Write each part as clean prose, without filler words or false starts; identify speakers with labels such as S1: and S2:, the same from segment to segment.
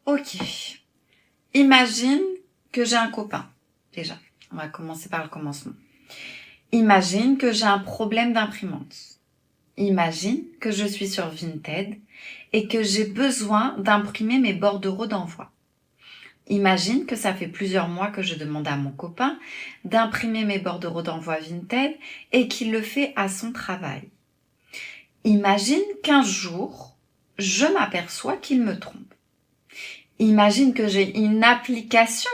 S1: Ok. Imagine que j'ai un copain. Déjà, on va commencer par le commencement. Imagine que j'ai un problème d'imprimante. Imagine que je suis sur Vinted et que j'ai besoin d'imprimer mes bordereaux d'envoi. Imagine que ça fait plusieurs mois que je demande à mon copain d'imprimer mes bordereaux d'envoi Vinted et qu'il le fait à son travail. Imagine qu'un jour, je m'aperçois qu'il me trompe. Imagine que j'ai une application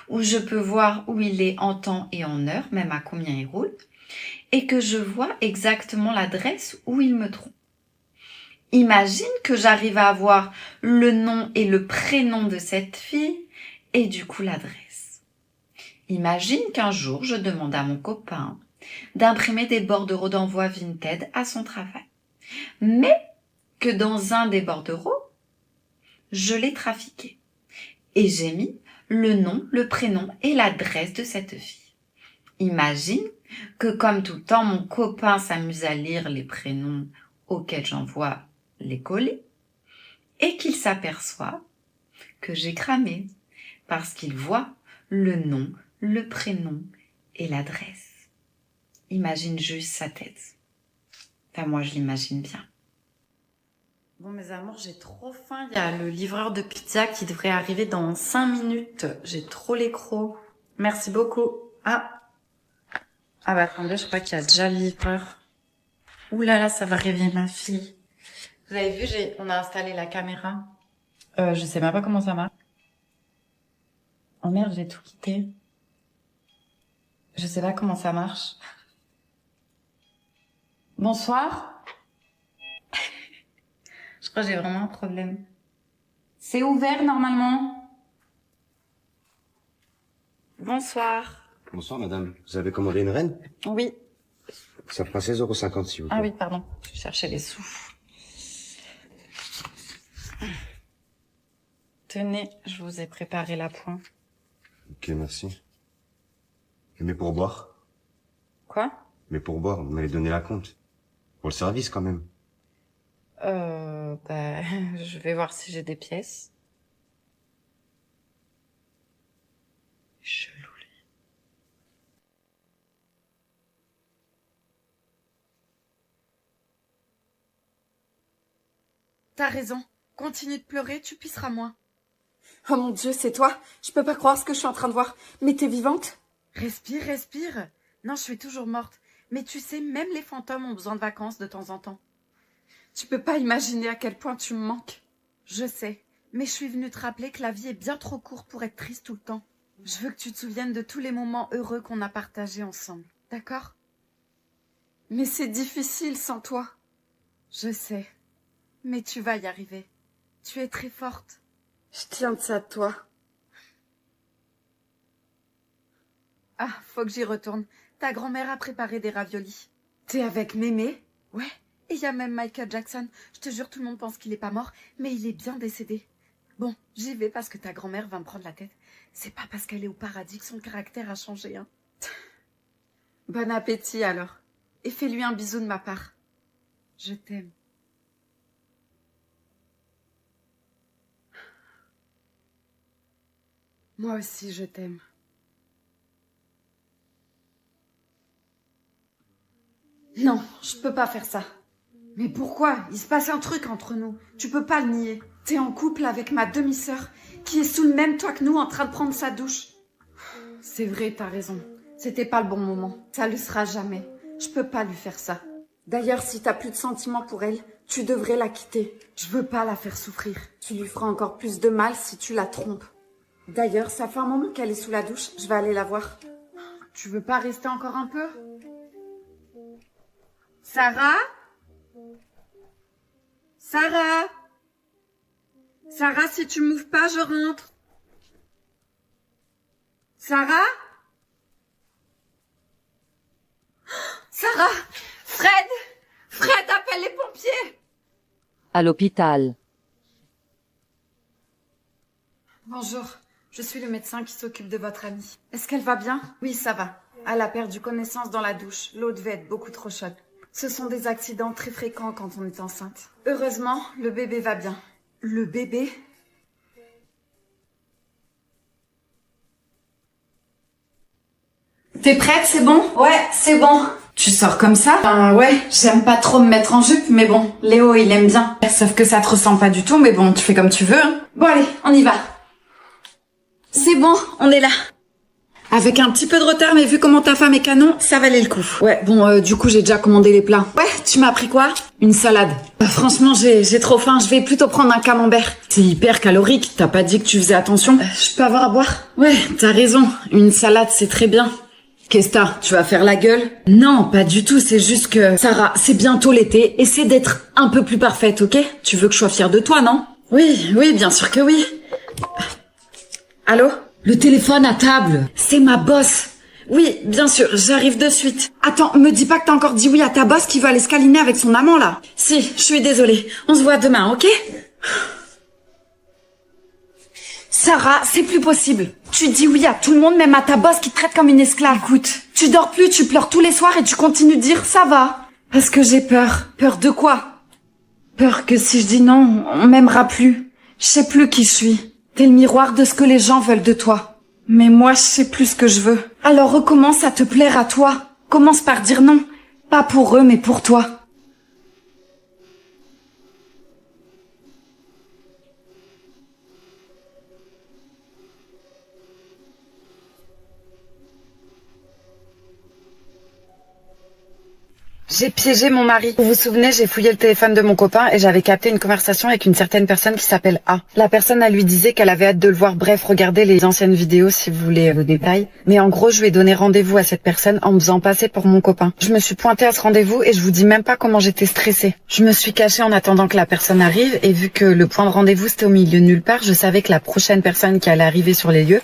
S1: où je peux voir où il est en temps et en heure, même à combien il roule, et que je vois exactement l'adresse où il me trompe. Imagine que j'arrive à avoir le nom et le prénom de cette fille et du coup l'adresse. Imagine qu'un jour, je demande à mon copain d'imprimer des bordereaux d'envoi Vinted à son travail. Mais que dans un des bordereaux, je l'ai trafiqué. Et j'ai mis le nom, le prénom et l'adresse de cette fille. Imagine que comme tout le temps, mon copain s'amuse à lire les prénoms auxquels j'envoie les colis et qu'il s'aperçoit que j'ai cramé parce qu'il voit le nom, le prénom et l'adresse. Imagine juste sa tête. Enfin, moi, je l'imagine bien. Bon, mes amours, j'ai trop faim. Il y a le livreur de pizza qui devrait arriver dans 5 minutes. J'ai trop les crocs. Merci beaucoup. Ah bah attendez, je crois qu'il y a déjà le livreur. Ouh là là, ça va réveiller ma fille. Vous avez vu, on a installé la caméra. Je sais même pas comment ça marche. Oh merde, j'ai tout quitté. Je sais pas comment ça marche. Bonsoir. Je crois que j'ai vraiment un problème. C'est ouvert normalement. Bonsoir.
S2: Bonsoir madame, vous avez commandé une reine?
S1: Oui.
S2: Ça fera 16,50 € s'il vous plaît.
S1: Ah oui, pardon, je cherchais les sous. Tenez, je vous ai préparé la pointe.
S2: Ok, merci. Et mes pourboires?
S1: Quoi?
S2: Mes pourboires, vous m'avez donné la compte. Pour le service quand même.
S1: Je vais voir si j'ai des pièces. Chelou, lui.
S3: T'as raison. Continue de pleurer, tu pisseras moins.
S4: Oh mon Dieu, c'est toi? Je peux pas croire ce que je suis en train de voir. Mais t'es vivante?
S3: Respire, respire. Non, je suis toujours morte. Mais tu sais, même les fantômes ont besoin de vacances de temps en temps.
S4: Tu peux pas imaginer à quel point tu me manques.
S3: Je sais, mais je suis venue te rappeler que la vie est bien trop courte pour être triste tout le temps. Je veux que tu te souviennes de tous les moments heureux qu'on a partagés ensemble. D'accord?
S4: Mais c'est difficile sans toi.
S3: Je sais. Mais tu vas y arriver. Tu es très forte.
S4: Je tiens de ça de toi.
S3: Ah, faut que j'y retourne. Ta grand-mère a préparé des raviolis.
S4: T'es avec Mémé?
S3: Ouais, et il y a même Michael Jackson. Je te jure, tout le monde pense qu'il est pas mort, mais il est bien décédé. Bon, j'y vais parce que ta grand-mère va me prendre la tête. C'est pas parce qu'elle est au paradis que son caractère a changé, hein.
S4: Bon appétit alors. Et fais-lui un bisou de ma part.
S3: Je t'aime.
S4: Moi aussi, je t'aime. Non, je peux pas faire ça.
S3: Mais pourquoi? Il se passe un truc entre nous. Tu peux pas le nier.
S4: T'es en couple avec ma demi-sœur, qui est sous le même toit que nous en train de prendre sa douche. C'est vrai, t'as raison. C'était pas le bon moment. Ça le sera jamais. Je peux pas lui faire ça. D'ailleurs, si t'as plus de sentiments pour elle, tu devrais la quitter. Je veux pas la faire souffrir. Tu lui feras encore plus de mal si tu la trompes. D'ailleurs, ça fait un moment qu'elle est sous la douche. Je vais aller la voir.
S3: Tu veux pas rester encore un peu? Sarah? Sarah? Sarah, si tu m'ouvres pas, je rentre. Sarah? Sarah! Fred! Fred, appelle les pompiers!
S5: À l'hôpital.
S4: Bonjour, je suis le médecin qui s'occupe de votre amie. Est-ce qu'elle va bien? Oui, ça va. Elle a perdu connaissance dans la douche. L'eau devait être beaucoup trop chaude. Ce sont des accidents très fréquents quand on est enceinte. Heureusement, le bébé va bien. Le bébé?
S3: T'es prête, c'est bon?
S1: Ouais, c'est bon.
S3: Tu sors comme ça?
S1: Ouais, j'aime pas trop me mettre en jupe, mais bon, Léo, il aime bien.
S3: Sauf que ça te ressemble pas du tout, mais bon, tu fais comme tu veux. Hein.
S1: Bon allez, on y va. C'est bon, on est là.
S3: Avec un petit peu de retard, mais vu comment ta femme est canon, ça valait le coup. Ouais, bon, du coup, j'ai déjà commandé les plats.
S1: Ouais, tu m'as pris quoi?
S3: Une salade. Franchement, j'ai trop faim, je vais plutôt prendre un camembert. C'est hyper calorique, t'as pas dit que tu faisais attention?
S1: Je peux avoir à boire?
S3: Ouais, t'as raison, une salade, c'est très bien. Qu'est-ce que t'as? Tu vas faire la gueule? Non, pas du tout, c'est juste que... Sarah, c'est bientôt l'été, essaie d'être un peu plus parfaite, ok? Tu veux que je sois fière de toi, non? Oui, bien sûr que oui. Allô? Le téléphone à table. C'est ma boss. Oui, bien sûr, j'arrive de suite. Attends, me dis pas que t'as encore dit oui à ta boss qui veut aller se câliner avec son amant, là. Si, je suis désolée. On se voit demain, ok? Sarah, c'est plus possible. Tu dis oui à tout le monde, même à ta boss qui te traite comme une esclave. Écoute, tu dors plus, tu pleures tous les soirs et tu continues de dire ça va. Parce que j'ai peur. Peur de quoi? Peur que si je dis non, on m'aimera plus. Je sais plus qui je suis. T'es le miroir de ce que les gens veulent de toi. Mais moi, je sais plus ce que je veux. Alors recommence à te plaire à toi. Commence par dire non. Pas pour eux, mais pour toi. J'ai piégé mon mari. Vous vous souvenez, j'ai fouillé le téléphone de mon copain et j'avais capté une conversation avec une certaine personne qui s'appelle A. La personne, elle lui disait qu'elle avait hâte de le voir. Bref, regardez les anciennes vidéos si vous voulez le détail. Mais en gros, je lui ai donné rendez-vous à cette personne en me faisant passer pour mon copain. Je me suis pointée à ce rendez-vous et je vous dis même pas comment j'étais stressée. Je me suis cachée en attendant que la personne arrive et vu que le point de rendez-vous c'était au milieu de nulle part, je savais que la prochaine personne qui allait arriver sur les lieux,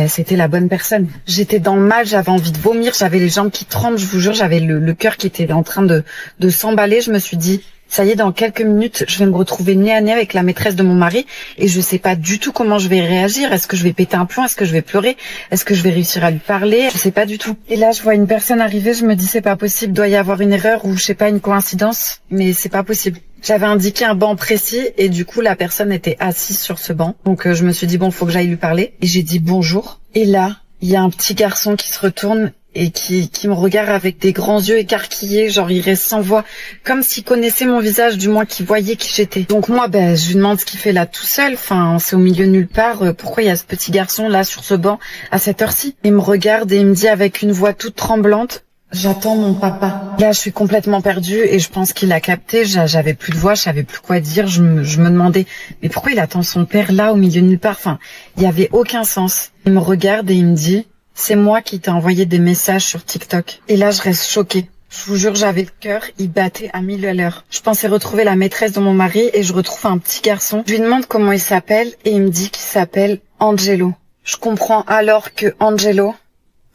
S3: c'était la bonne personne. J'étais dans le mal, j'avais envie de vomir, j'avais les jambes qui tremblent, je vous jure, j'avais le cœur qui était en train de s'emballer. Je me suis dit, ça y est, dans quelques minutes, je vais me retrouver nez à nez avec la maîtresse de mon mari et je sais pas du tout comment je vais réagir. Est-ce que je vais péter un plomb? Est-ce que je vais pleurer? Est-ce que je vais réussir à lui parler? Je sais pas du tout. Et là, je vois une personne arriver, je me dis, c'est pas possible, doit y avoir une erreur ou je sais pas, une coïncidence, mais c'est pas possible. J'avais indiqué un banc précis et du coup, la personne était assise sur ce banc. Donc, je me suis dit, bon, faut que j'aille lui parler. Et j'ai dit bonjour. Et là, il y a un petit garçon qui se retourne et qui me regarde avec des grands yeux écarquillés, genre il reste sans voix, comme s'il connaissait mon visage, du moins qu'il voyait qui j'étais. Donc moi, je lui demande ce qu'il fait là tout seul, enfin, c'est au milieu de nulle part, pourquoi il y a ce petit garçon là sur ce banc à cette heure-ci? Il me regarde et il me dit avec une voix toute tremblante, j'attends mon papa. Là, je suis complètement perdue et je pense qu'il a capté, j'avais plus de voix, je savais plus quoi dire, je me demandais, mais pourquoi il attend son père là au milieu de nulle part? Enfin, il y avait aucun sens. Il me regarde et il me dit, c'est moi qui t'ai envoyé des messages sur TikTok. Et là, je reste choquée. Je vous jure, j'avais le cœur, il battait à 1000 à l'heure. Je pensais retrouver la maîtresse de mon mari et je retrouve un petit garçon. Je lui demande comment il s'appelle et il me dit qu'il s'appelle Angelo. Je comprends alors que Angelo,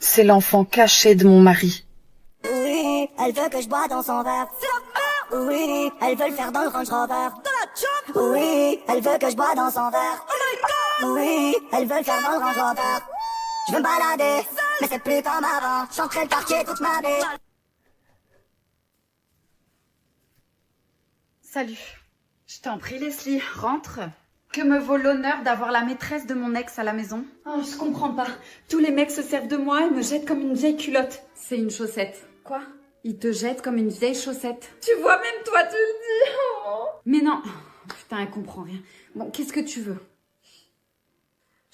S3: c'est l'enfant caché de mon mari.
S6: Oui, elle veut que je bois dans son verre. Oui, elle veut le faire dans le Range Rover. Oui, elle veut que je bois dans son verre. Oui, elle veut le faire dans le Range Rover. Je veux me balader, mais c'est plus comme avant. J'entrais le quartier toute ma vie.
S3: Salut. Je t'en prie, Leslie, rentre. Que me vaut l'honneur d'avoir la maîtresse de mon ex à la maison? Oh, je comprends pas. Tous les mecs se servent de moi et me jettent comme une vieille culotte. C'est une chaussette. Quoi? Ils te jettent comme une vieille chaussette. Tu vois, même toi, tu le dis. Oh. Mais non. Putain, elle comprend rien. Bon, qu'est-ce que tu veux?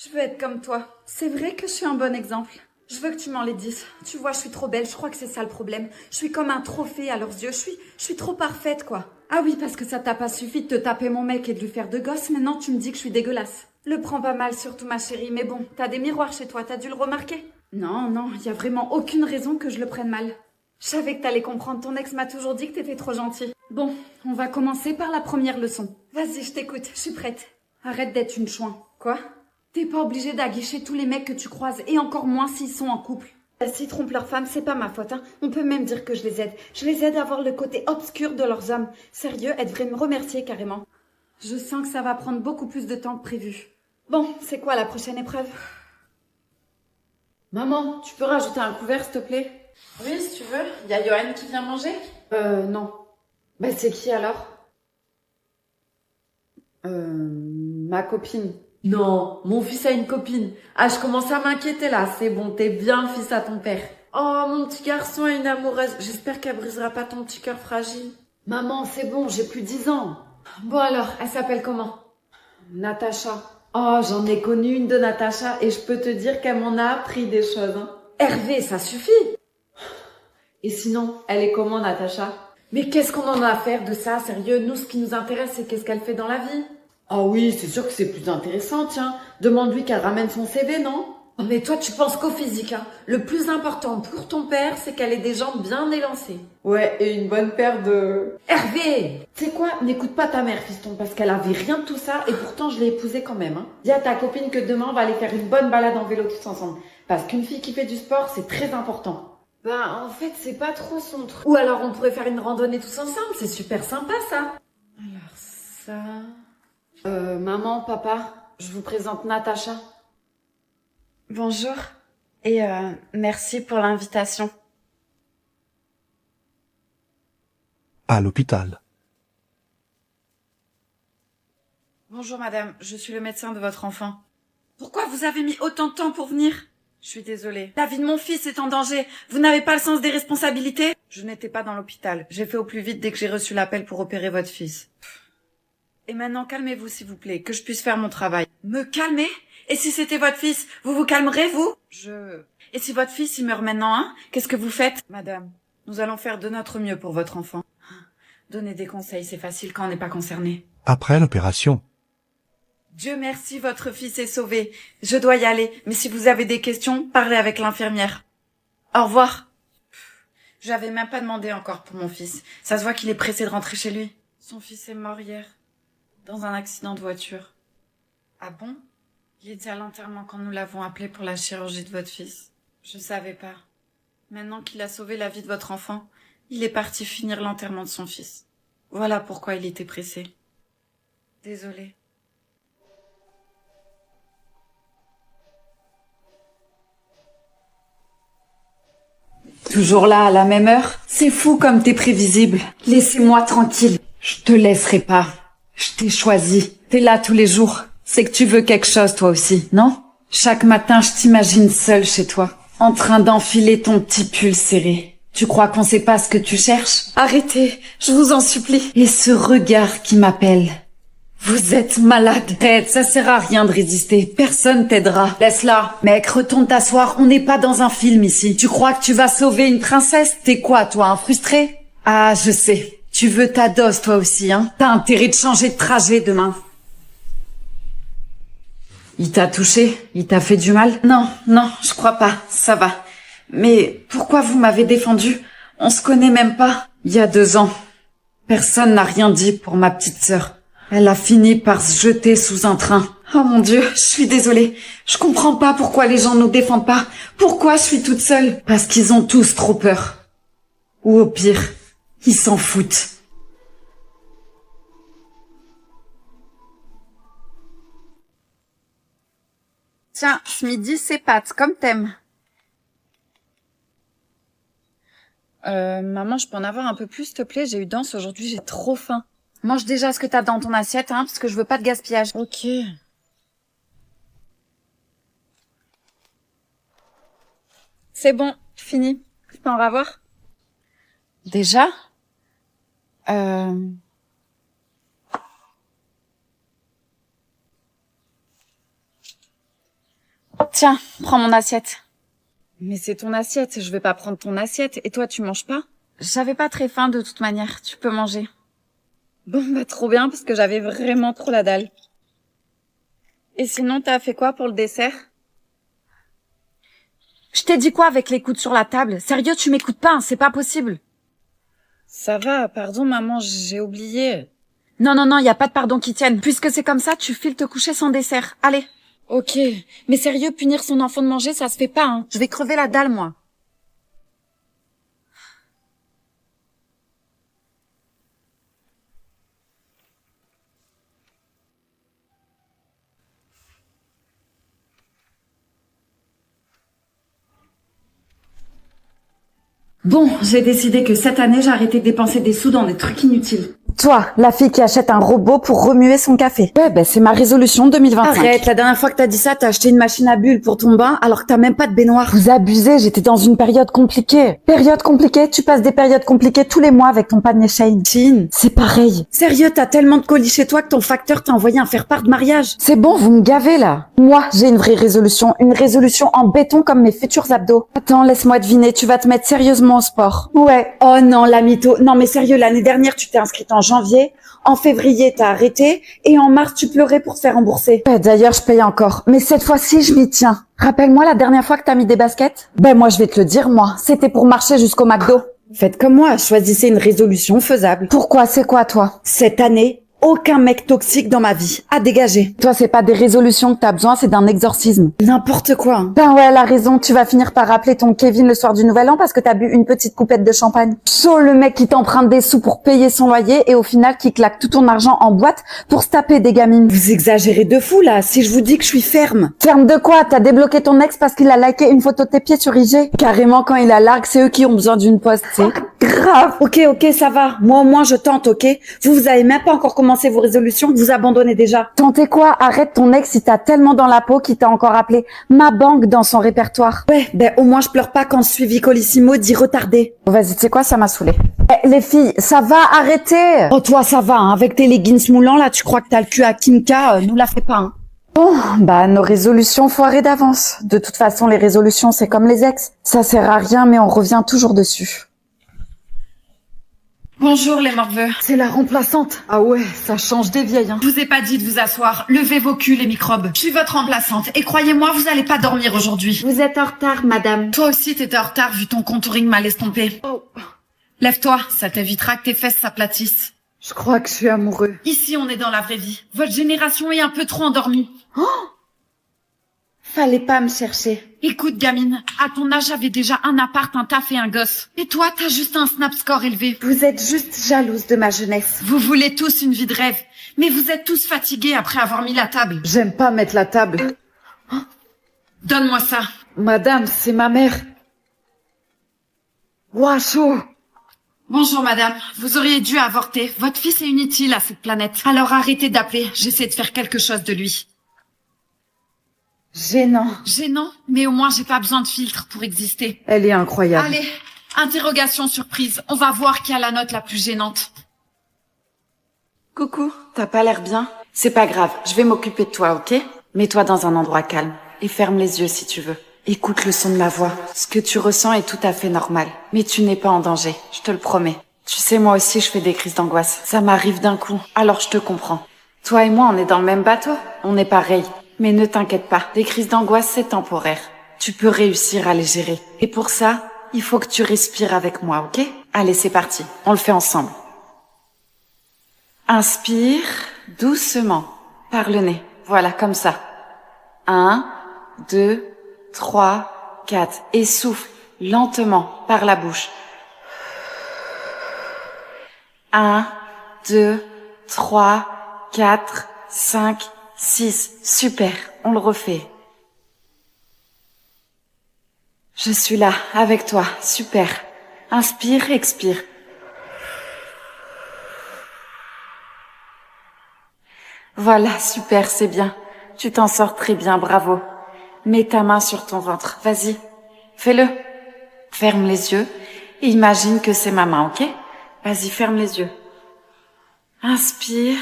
S3: Je veux être comme toi. C'est vrai que je suis un bon exemple. Je veux que tu m'en les dises. Tu vois, je suis trop belle. Je crois que c'est ça le problème. Je suis comme un trophée à leurs yeux. Je suis trop parfaite, quoi. Ah oui, parce que ça t'a pas suffi de te taper mon mec et de lui faire de gosses. Maintenant, tu me dis que je suis dégueulasse. Le prends pas mal, surtout ma chérie. Mais bon, t'as des miroirs chez toi. T'as dû le remarquer? Non, y a vraiment aucune raison que je le prenne mal. Je savais que t'allais comprendre. Ton ex m'a toujours dit que t'étais trop gentil. Bon, on va commencer par la première leçon. Vas-y, je t'écoute. Je suis prête. Arrête d'être une chouin. Quoi? T'es pas obligé d'aguicher tous les mecs que tu croises, et encore moins s'ils sont en couple. S'ils trompent leur femme, c'est pas ma faute, hein. On peut même dire que je les aide. Je les aide à voir le côté obscur de leurs hommes. Sérieux, elles devraient me remercier carrément. Je sens que ça va prendre beaucoup plus de temps que prévu. Bon, c'est quoi la prochaine épreuve? Maman, tu peux rajouter un couvert, s'il te plaît? Oui, si tu veux. Y a Johan qui vient manger? Non. Bah, c'est qui alors? Ma copine.
S7: Non, mon fils a une copine. Ah, je commence à m'inquiéter là. C'est bon, t'es bien fils à ton père.
S4: Oh, mon petit garçon a une amoureuse. J'espère qu'elle brisera pas ton petit cœur fragile.
S3: Maman, c'est bon, j'ai plus 10 ans.
S4: Bon alors, elle s'appelle comment?
S3: Natacha.
S4: Oh, j'en ai connu une de Natacha et je peux te dire qu'elle m'en a appris des choses. Hein. Hervé, ça suffit.
S3: Et sinon, elle est comment, Natacha?
S4: Mais qu'est-ce qu'on en a à faire de ça, sérieux? Nous, ce qui nous intéresse, c'est qu'est-ce qu'elle fait dans la vie.
S3: Ah oui, c'est sûr que c'est plus intéressant, tiens. Demande-lui qu'elle ramène son CV, non?
S4: Oh, mais toi, tu penses qu'au physique, hein. Le plus important pour ton père, c'est qu'elle ait des jambes bien élancées.
S3: Ouais, et une bonne paire de...
S4: Hervé!
S3: Tu sais quoi? N'écoute pas ta mère, fiston, parce qu'elle avait rien de tout ça, et pourtant je l'ai épousée quand même, hein. Dis à ta copine que demain, on va aller faire une bonne balade en vélo tous ensemble. Parce qu'une fille qui fait du sport, c'est très important.
S4: Bah, en fait, c'est pas trop son truc. Ou alors, on pourrait faire une randonnée tous ensemble, c'est super sympa, ça. Alors, ça...
S3: Maman, papa, je vous présente Natacha.
S1: Bonjour. Et merci pour l'invitation.
S7: À l'hôpital.
S1: Bonjour madame, je suis le médecin de votre enfant. Pourquoi vous avez mis autant de temps pour venir? Je suis désolée. La vie de mon fils est en danger. Vous n'avez pas le sens des responsabilités? Je n'étais pas dans l'hôpital. J'ai fait au plus vite dès que j'ai reçu l'appel pour opérer votre fils. Et maintenant, calmez-vous s'il vous plaît, que je puisse faire mon travail. Me calmer? Et si c'était votre fils, vous vous calmerez, vous? Et si votre fils, il meurt maintenant, hein? Qu'est-ce que vous faites? Madame, nous allons faire de notre mieux pour votre enfant. Donner des conseils, c'est facile quand on n'est pas concerné.
S7: Après l'opération.
S1: Dieu merci, votre fils est sauvé. Je dois y aller, mais si vous avez des questions, parlez avec l'infirmière. Au revoir. J'avais même pas demandé encore pour mon fils. Ça se voit qu'il est pressé de rentrer chez lui. Son fils est mort hier, dans un accident de voiture. Ah bon? Il était à l'enterrement quand nous l'avons appelé pour la chirurgie de votre fils. Je savais pas. Maintenant qu'il a sauvé la vie de votre enfant, il est parti finir l'enterrement de son fils. Voilà pourquoi il était pressé. Désolée.
S3: Toujours là, à la même heure? C'est fou comme t'es prévisible. Laissez-moi tranquille. Je te laisserai pas. Je t'ai choisi. T'es là tous les jours. C'est que tu veux quelque chose, toi aussi, non? Chaque matin, je t'imagine seule chez toi, en train d'enfiler ton petit pull serré. Tu crois qu'on sait pas ce que tu cherches? Arrêtez, je vous en supplie. Et ce regard qui m'appelle. Vous êtes malade. Arrête, ça sert à rien de résister. Personne t'aidera. Laisse-la. Mec, retourne t'asseoir. On n'est pas dans un film ici. Tu crois que tu vas sauver une princesse? T'es quoi, toi, un frustré? Ah, je sais. Tu veux ta dose, toi aussi, hein? T'as intérêt de changer de trajet demain. Il t'a touché? Il t'a fait du mal? Non, je crois pas. Ça va. Mais pourquoi vous m'avez défendu? On se connaît même pas. Il y a 2 ans. Personne n'a rien dit pour ma petite sœur. Elle a fini par se jeter sous un train. Oh mon Dieu, je suis désolée. Je comprends pas pourquoi les gens nous défendent pas. Pourquoi je suis toute seule? Parce qu'ils ont tous trop peur. Ou au pire, ils s'en foutent.
S1: Tiens, ce midi, c'est pâtes, comme t'aimes. Maman, je peux en avoir un peu plus, s'il te plaît? J'ai eu danse aujourd'hui, j'ai trop faim. Mange déjà ce que t'as dans ton assiette, hein, parce que je veux pas de gaspillage. Ok. C'est bon, fini. Tu peux en ravoir? Déjà? Tiens, prends mon assiette. Mais c'est ton assiette, je vais pas prendre ton assiette. Et toi, tu manges pas? J'avais pas très faim de toute manière, tu peux manger. Bon, bah trop bien, parce que j'avais vraiment trop la dalle. Et sinon, t'as fait quoi pour le dessert? Je t'ai dit quoi avec les coudes sur la table? Sérieux, tu m'écoutes pas, hein, c'est pas possible. Ça va, pardon maman, j'ai oublié. Non, y a pas de pardon qui tienne. Puisque c'est comme ça, tu files te coucher sans dessert. Allez. Ok, mais sérieux, punir son enfant de manger, ça se fait pas, hein. Je vais crever la dalle, moi. Bon, j'ai décidé que cette année, j'arrêtais de dépenser des sous dans des trucs inutiles.
S3: Toi, la fille qui achète un robot pour remuer son café. Ouais, ben c'est ma résolution 2025. Arrête, la dernière fois que t'as dit ça, t'as acheté une machine à bulles pour ton bain alors que t'as même pas de baignoire. Vous abusez, j'étais dans une période compliquée. Période compliquée, tu passes des périodes compliquées tous les mois avec ton panier Shein. Shein, c'est pareil. Sérieux, t'as tellement de colis chez toi que ton facteur t'a envoyé un faire-part de mariage. C'est bon, vous me gavez là. Moi, j'ai une vraie résolution, une résolution en béton comme mes futurs abdos. Attends, laisse-moi deviner, tu vas te mettre sérieusement au sport. Ouais. Oh non, la mytho. Non mais sérieux, l'année dernière, tu t'es inscrite en janvier, en février, t'as arrêté, et en mars, tu pleurais pour te faire rembourser. D'ailleurs, je paye encore. Mais cette fois-ci, je m'y tiens. Rappelle-moi la dernière fois que t'as mis des baskets. Moi, je vais te le dire, moi. C'était pour marcher jusqu'au McDo. Faites comme moi, choisissez une résolution faisable. Pourquoi? C'est quoi, toi? Cette année, aucun mec toxique dans ma vie. À dégager. Toi, c'est pas des résolutions que t'as besoin, c'est d'un exorcisme. N'importe quoi. Hein. Ouais, elle a raison. Tu vas finir par rappeler ton Kevin le soir du Nouvel An parce que t'as bu une petite coupette de champagne. Sauf le mec qui t'emprunte des sous pour payer son loyer et au final qui claque tout ton argent en boîte pour se taper des gamines. Vous exagérez de fou, là. Si je vous dis que je suis ferme. Ferme de quoi? T'as débloqué ton ex parce qu'il a liké une photo de tes pieds sur IG? Carrément, quand il a largue, c'est eux qui ont besoin d'une poste, c'est grave. Ok, ça va. Moi, au moins, je tente, ok? Vous avez même pas encore commencé vos résolutions, vous abandonnez déjà. Tentez quoi? Arrête ton ex si t'as tellement dans la peau qu'il t'a encore appelé ma banque dans son répertoire. Ouais, au moins je pleure pas quand je suis Vicolissimo dit retardé. Vas-y, tu sais quoi, ça m'a saoulé. Les filles, ça va, arrêtez. Oh toi, ça va, hein. Avec tes leggings moulants là, tu crois que t'as le cul à Kimka, nous la fais pas, hein. Bon, nos résolutions foirées d'avance. De toute façon, les résolutions, c'est comme les ex. Ça sert à rien, mais on revient toujours dessus.
S1: Bonjour les morveux.
S4: C'est la remplaçante. Ah ouais, ça change des vieilles, hein.
S1: Je vous ai pas dit de vous asseoir. Levez vos culs les microbes. Je suis votre remplaçante et croyez-moi, vous allez pas dormir aujourd'hui.
S4: Vous êtes en retard, madame.
S1: Toi aussi t'étais en retard vu ton contouring mal estompé.
S4: Oh.
S1: Lève-toi, ça t'évitera que tes fesses s'aplatissent.
S4: Je crois que je suis amoureux.
S1: Ici on est dans la vraie vie. Votre génération est un peu trop endormie.
S4: Oh, fallait pas me chercher.
S1: Écoute gamine, à ton âge j'avais déjà un appart, un taf et un gosse. Et toi t'as juste un snap score élevé.
S4: Vous êtes juste jalouse de ma jeunesse.
S1: Vous voulez tous une vie de rêve. Mais vous êtes tous fatigués après avoir mis la table.
S4: J'aime pas mettre la table.
S1: Donne-moi ça.
S4: Madame, c'est ma mère. Ouah, chaud.
S1: Bonjour madame, vous auriez dû avorter. Votre fils est inutile à cette planète. Alors arrêtez d'appeler, j'essaie de faire quelque chose de lui.
S4: Gênant.
S1: Gênant, mais au moins j'ai pas besoin de filtre pour exister.
S4: Elle est incroyable.
S1: Allez, interrogation surprise, on va voir qui a la note la plus gênante.
S3: Coucou, t'as pas l'air bien? C'est pas grave, je vais m'occuper de toi, ok? Mets-toi dans un endroit calme et ferme les yeux si tu veux. Écoute le son de ma voix. Ce que tu ressens est tout à fait normal. Mais tu n'es pas en danger, je te le promets. Tu sais, moi aussi, je fais des crises d'angoisse. Ça m'arrive d'un coup, alors je te comprends. Toi et moi, on est dans le même bateau. On est pareil. Mais ne t'inquiète pas, les crises d'angoisse, c'est temporaire. Tu peux réussir à les gérer. Et pour ça, il faut que tu respires avec moi, ok? Allez, c'est parti. On le fait ensemble. Inspire doucement par le nez. Voilà, comme ça. 1, 2, 3, 4. Et souffle lentement par la bouche. 1, 2, 3, 4, 5, 6. Super, on le refait. Je suis là, avec toi. Super. Inspire, expire. Voilà, super, c'est bien. Tu t'en sors très bien, bravo. Mets ta main sur ton ventre, vas-y. Fais-le. Ferme les yeux et imagine que c'est ma main, ok? Vas-y, ferme les yeux. Inspire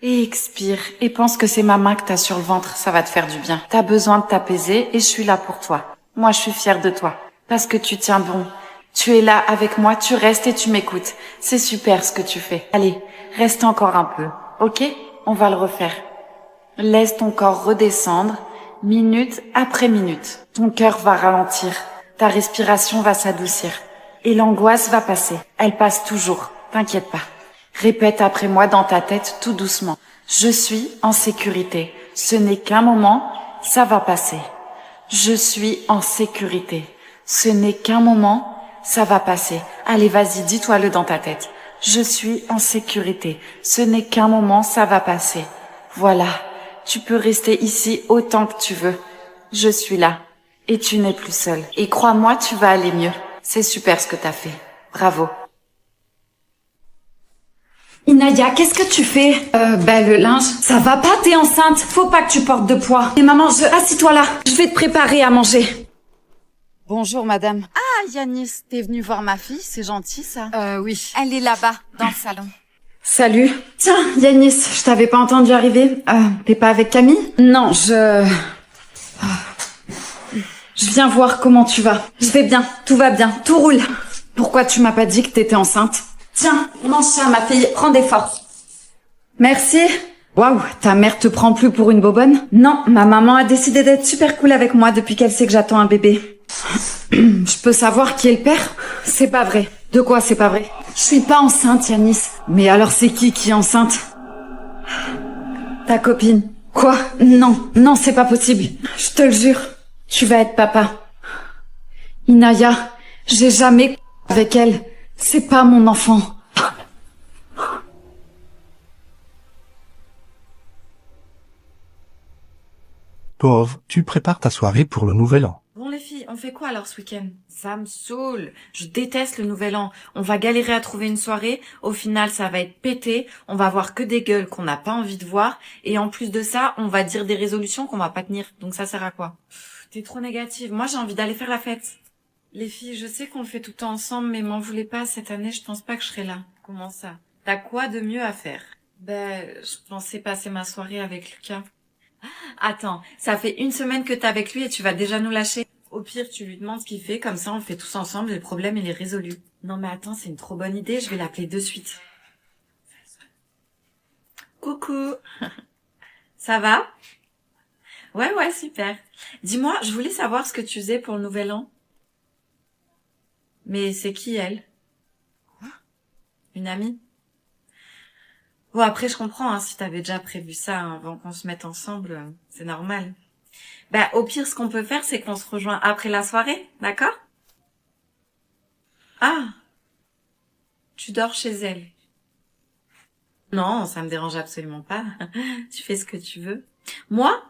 S3: et expire. Et pense que c'est ma main que t'as sur le ventre, ça va te faire du bien. T'as besoin de t'apaiser et je suis là pour toi. Moi, je suis fière de toi. Parce que tu tiens bon. Tu es là avec moi, tu restes et tu m'écoutes. C'est super ce que tu fais. Allez, reste encore un peu, ok? On va le refaire. Laisse ton corps redescendre, minute après minute. Ton cœur va ralentir, ta respiration va s'adoucir. Et l'angoisse va passer. Elle passe toujours, t'inquiète pas. Répète après moi dans ta tête tout doucement. Je suis en sécurité. Ce n'est qu'un moment, ça va passer. Je suis en sécurité. Ce n'est qu'un moment, ça va passer. Allez, vas-y, dis-toi-le dans ta tête. Je suis en sécurité. Ce n'est qu'un moment, ça va passer. Voilà. Tu peux rester ici autant que tu veux. Je suis là. Et tu n'es plus seule. Et crois-moi, tu vas aller mieux. C'est super ce que t'as fait. Bravo.
S4: Inaya, qu'est-ce que tu fais?
S1: Le linge.
S4: Ça va pas, t'es enceinte. Faut pas que tu portes de poids. Et maman, assis-toi là. Je vais te préparer à manger.
S3: Bonjour madame.
S4: Ah, Yanis, t'es venue voir ma fille, c'est gentil ça.
S3: Oui.
S4: Elle est là-bas, dans le salon. Salut. Tiens, Yanis, je t'avais pas entendu arriver. T'es pas avec Camille? Non, je viens voir comment tu vas. Je vais bien, tout va bien, tout roule. Pourquoi tu m'as pas dit que t'étais enceinte? Tiens, mange ça, ma fille, prends des forces. Merci. Waouh, ta mère te prend plus pour une bobonne? Non, ma maman a décidé d'être super cool avec moi depuis qu'elle sait que j'attends un bébé. Je peux savoir qui est le père? C'est pas vrai. De quoi c'est pas vrai? Je suis pas enceinte, Yanis. Mais alors c'est qui est enceinte? Ta copine. Quoi? Non, c'est pas possible. Je te le jure. Tu vas être papa. Inaya, j'ai jamais avec elle. C'est pas mon enfant.
S7: Pauvre, tu prépares ta soirée pour le nouvel an.
S1: Bon les filles, on fait quoi alors ce week-end? Ça me saoule. Je déteste le nouvel an. On va galérer à trouver une soirée. Au final, ça va être pété. On va voir que des gueules qu'on n'a pas envie de voir. Et en plus de ça, on va dire des résolutions qu'on va pas tenir. Donc ça sert à quoi? T'es trop négative. Moi, j'ai envie d'aller faire la fête. Les filles, je sais qu'on le fait tout le temps ensemble, mais m'en voulez pas. Cette année, je pense pas que je serai là. Comment ça? T'as quoi de mieux à faire? Je pensais passer ma soirée avec Lucas. Attends, ça fait 1 semaine que t'es avec lui et tu vas déjà nous lâcher? Au pire, tu lui demandes ce qu'il fait, comme ça on le fait tous ensemble et le problème il est résolu. Non mais attends, c'est une trop bonne idée, je vais l'appeler de suite. Coucou. Ça va? Ouais, super. Dis-moi, je voulais savoir ce que tu faisais pour le nouvel an. Mais c'est qui elle? Quoi? Une amie? Bon, après, je comprends, hein, si t'avais déjà prévu ça avant qu'on se mette ensemble, c'est normal. Au pire, ce qu'on peut faire, c'est qu'on se rejoint après la soirée, d'accord? Ah! Tu dors chez elle? Non, ça me dérange absolument pas. Tu fais ce que tu veux. Moi?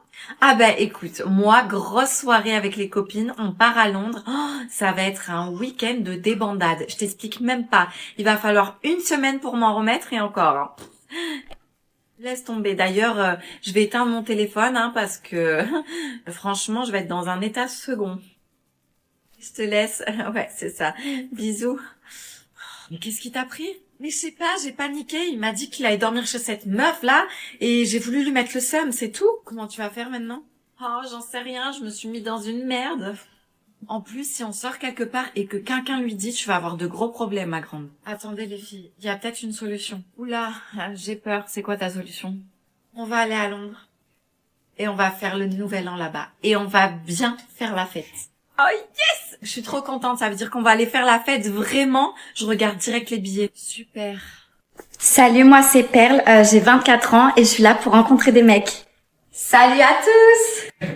S1: Écoute, moi, grosse soirée avec les copines, on part à Londres. Oh, ça va être un week-end de débandade. Je t'explique même pas. Il va falloir 1 semaine pour m'en remettre et encore, hein. Laisse tomber. D'ailleurs, je vais éteindre mon téléphone, hein, parce que franchement, je vais être dans un état second. Je te laisse. Ouais, c'est ça. Bisous. Mais qu'est-ce qui t'a pris? Mais je sais pas, j'ai paniqué. Il m'a dit qu'il allait dormir chez cette meuf-là et j'ai voulu lui mettre le seum, c'est tout. Comment tu vas faire maintenant? Oh, j'en sais rien, je me suis mis dans une merde. En plus, si on sort quelque part et que quelqu'un lui dit, tu vas avoir de gros problèmes, ma grande. Attendez les filles, il y a peut-être une solution. Oula, j'ai peur. C'est quoi ta solution? On va aller à Londres. Et on va faire le nouvel an là-bas. Et on va bien faire la fête. Oh yes! Je suis trop contente, ça veut dire qu'on va aller faire la fête, vraiment. Je regarde direct les billets. Super.
S8: Salut, moi c'est Perle, j'ai 24 ans et je suis là pour rencontrer des mecs. Salut à tous!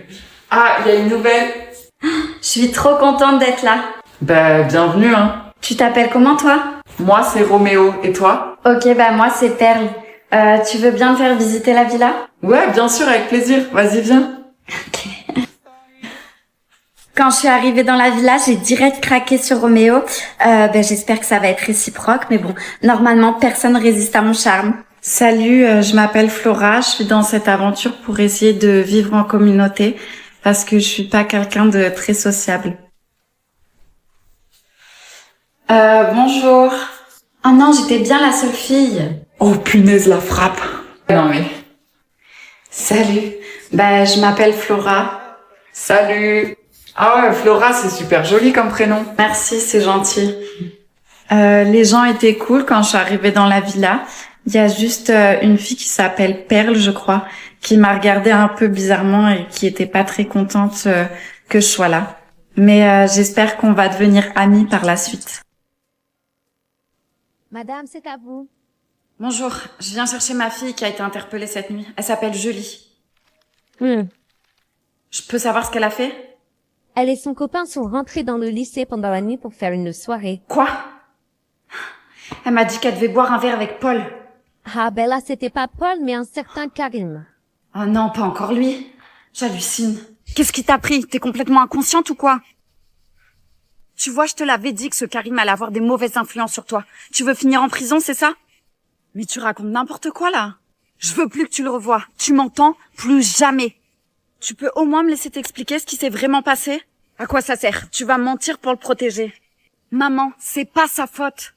S9: Ah, il y a une nouvelle.
S8: Je suis trop contente d'être là.
S9: Bienvenue, hein.
S8: Tu t'appelles comment toi?
S9: Moi, c'est Roméo. Et toi?
S8: Ok, moi c'est Perle. Tu veux bien me faire visiter la villa?
S9: Ouais, bien sûr, avec plaisir. Vas-y, viens.
S8: Ok. Quand je suis arrivée dans la villa, j'ai direct craqué sur Roméo. J'espère que ça va être réciproque, mais bon, normalement, personne résiste à mon charme.
S1: Salut, je m'appelle Flora, je suis dans cette aventure pour essayer de vivre en communauté parce que je suis pas quelqu'un de très sociable. Bonjour.
S8: Oh non, j'étais bien la seule fille.
S9: Oh, punaise, la frappe. Non, mais...
S1: Salut, je m'appelle Flora.
S9: Salut. Ah ouais, Flora, c'est super joli comme prénom.
S1: Merci, c'est gentil. Les gens étaient cool quand je suis arrivée dans la villa. Il y a juste une fille qui s'appelle Perle, je crois, qui m'a regardée un peu bizarrement et qui était pas très contente que je sois là. Mais j'espère qu'on va devenir amis par la suite.
S6: Madame, c'est à vous.
S1: Bonjour, je viens chercher ma fille qui a été interpellée cette nuit. Elle s'appelle Julie. Je peux savoir ce qu'elle a fait?
S6: Elle et son copain sont rentrés dans le lycée pendant la nuit pour faire une soirée.
S1: Quoi? Elle m'a dit qu'elle devait boire un verre avec Paul.
S6: Ah, là, c'était pas Paul, mais un certain Karim.
S1: Oh non, pas encore lui. J'hallucine. Qu'est-ce qui t'a pris? T'es complètement inconsciente ou quoi? Tu vois, je te l'avais dit que ce Karim allait avoir des mauvaises influences sur toi. Tu veux finir en prison, c'est ça?
S4: Mais tu racontes n'importe quoi, là. Je veux plus que tu le revoies. Tu m'entends? Plus jamais. Tu peux au moins me laisser t'expliquer ce qui s'est vraiment passé? À quoi ça sert? Tu vas mentir pour le protéger. Maman, c'est pas sa faute.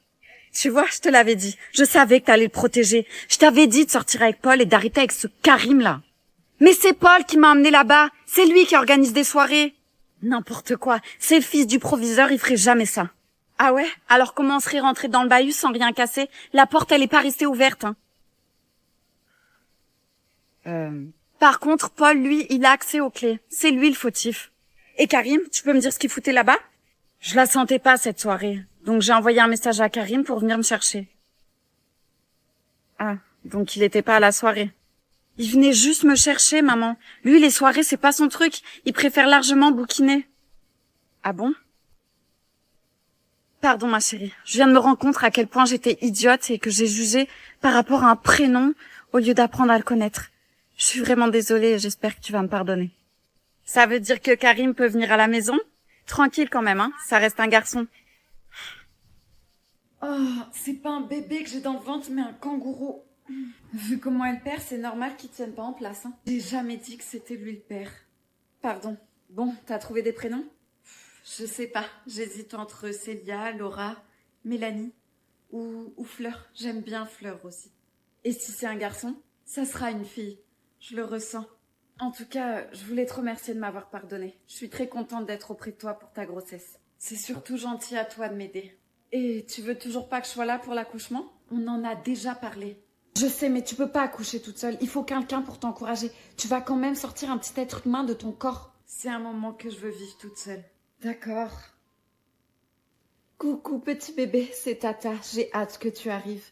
S4: Tu vois, je te l'avais dit. Je savais que t'allais le protéger. Je t'avais dit de sortir avec Paul et d'arrêter avec ce Karim, là. Mais c'est Paul qui m'a amené là-bas. C'est lui qui organise des soirées. N'importe quoi. C'est le fils du proviseur, il ferait jamais ça. Ah ouais? Alors comment on serait rentré dans le bahut sans rien casser? La porte, elle est pas restée ouverte, hein. Par contre, Paul, lui, il a accès aux clés. C'est lui le fautif. Et Karim, tu peux me dire ce qu'il foutait là-bas? Je la sentais pas, cette soirée. Donc j'ai envoyé un message à Karim pour venir me chercher. Ah, donc il était pas à la soirée. Il venait juste me chercher, maman. Lui, les soirées, c'est pas son truc. Il préfère largement bouquiner. Ah bon? Pardon, ma chérie. Je viens de me rendre compte à quel point j'étais idiote et que j'ai jugé par rapport à un prénom au lieu d'apprendre à le connaître. Je suis vraiment désolée et j'espère que tu vas me pardonner. Ça veut dire que Karim peut venir à la maison? Tranquille quand même, hein. Ça reste un garçon. Oh, c'est pas un bébé que j'ai dans le ventre, mais un kangourou. Vu comment elle perd, c'est normal qu'il tienne pas en place, hein. J'ai jamais dit que c'était lui le père. Pardon. Bon, t'as trouvé des prénoms? Je sais pas. J'hésite entre Célia, Laura, Mélanie ou Fleur. J'aime bien Fleur aussi. Et si c'est un garçon, ça sera une fille. Je le ressens. En tout cas, je voulais te remercier de m'avoir pardonné. Je suis très contente d'être auprès de toi pour ta grossesse. C'est surtout gentil à toi de m'aider. Et tu veux toujours pas que je sois là pour l'accouchement? On en a déjà parlé. Je sais, mais tu peux pas accoucher toute seule. Il faut quelqu'un pour t'encourager. Tu vas quand même sortir un petit être humain de ton corps. C'est un moment que je veux vivre toute seule. D'accord. Coucou petit bébé, c'est Tata. J'ai hâte que tu arrives.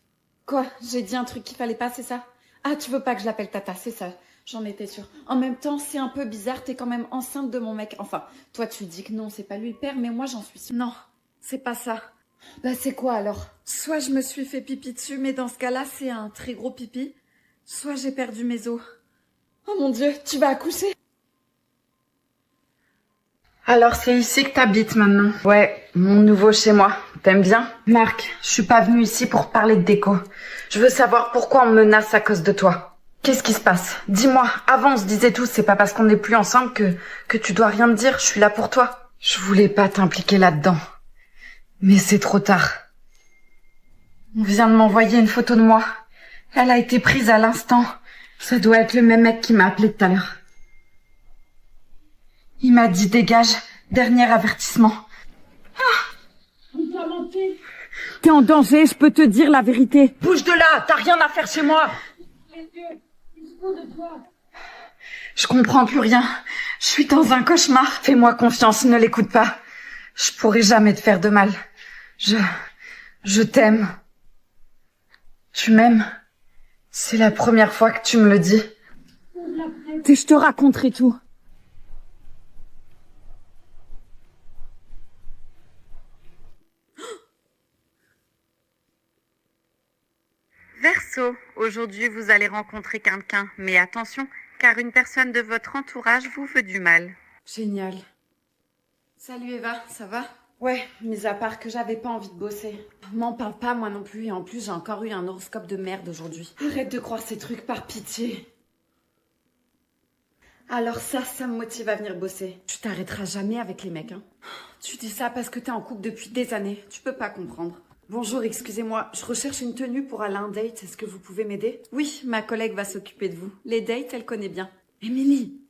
S4: Quoi? J'ai dit un truc qu'il fallait pas, c'est ça? Ah, tu veux pas que je l'appelle Tata, c'est ça. J'en étais sûre. En même temps, c'est un peu bizarre, t'es quand même enceinte de mon mec. Enfin, toi tu dis que non, c'est pas lui le père, mais moi j'en suis sûre. Non, c'est pas ça. Bah c'est quoi alors? Soit je me suis fait pipi dessus, mais dans ce cas-là, c'est un très gros pipi. Soit j'ai perdu mes os. Oh mon Dieu, tu vas accoucher? Alors c'est ici que t'habites maintenant? Ouais, mon nouveau chez moi. T'aimes bien? Marc, je suis pas venue ici pour parler de déco. Je veux savoir pourquoi on me menace à cause de toi. Qu'est-ce qui se passe? Dis-moi, avant on se disait tous, c'est pas parce qu'on n'est plus ensemble que tu dois rien me dire, je suis là pour toi. Je voulais pas t'impliquer là-dedans. Mais c'est trop tard. On vient de m'envoyer une photo de moi. Elle a été prise à l'instant. Ça doit être le même mec qui m'a appelé tout à l'heure. Il m'a dit dégage, dernier avertissement. Ah! On t'a menti. T'es en danger, je peux te dire la vérité. Bouge de là, t'as rien à faire chez moi. Je comprends plus rien. Je suis dans un cauchemar. Fais-moi confiance, ne l'écoute pas. Je pourrai jamais te faire de mal. Je t'aime. Tu m'aimes? C'est la première fois que tu me le dis. Et je te raconterai tout.
S3: Verseau, aujourd'hui vous allez rencontrer quelqu'un, mais attention, car une personne de votre entourage vous veut du mal.
S4: Génial. Salut Eva, ça va? Ouais, mis à part que j'avais pas envie de bosser. M'en parle pas moi non plus, et en plus j'ai encore eu un horoscope de merde aujourd'hui. Arrête de croire ces trucs par pitié. Alors ça me motive à venir bosser. Tu t'arrêteras jamais avec les mecs, hein. Tu dis ça parce que t'es en couple depuis des années, tu peux pas comprendre. Bonjour, excusez-moi, je recherche une tenue pour aller à un date, est-ce que vous pouvez m'aider? Oui, ma collègue va s'occuper de vous. Les dates, elle connaît bien. Émilie!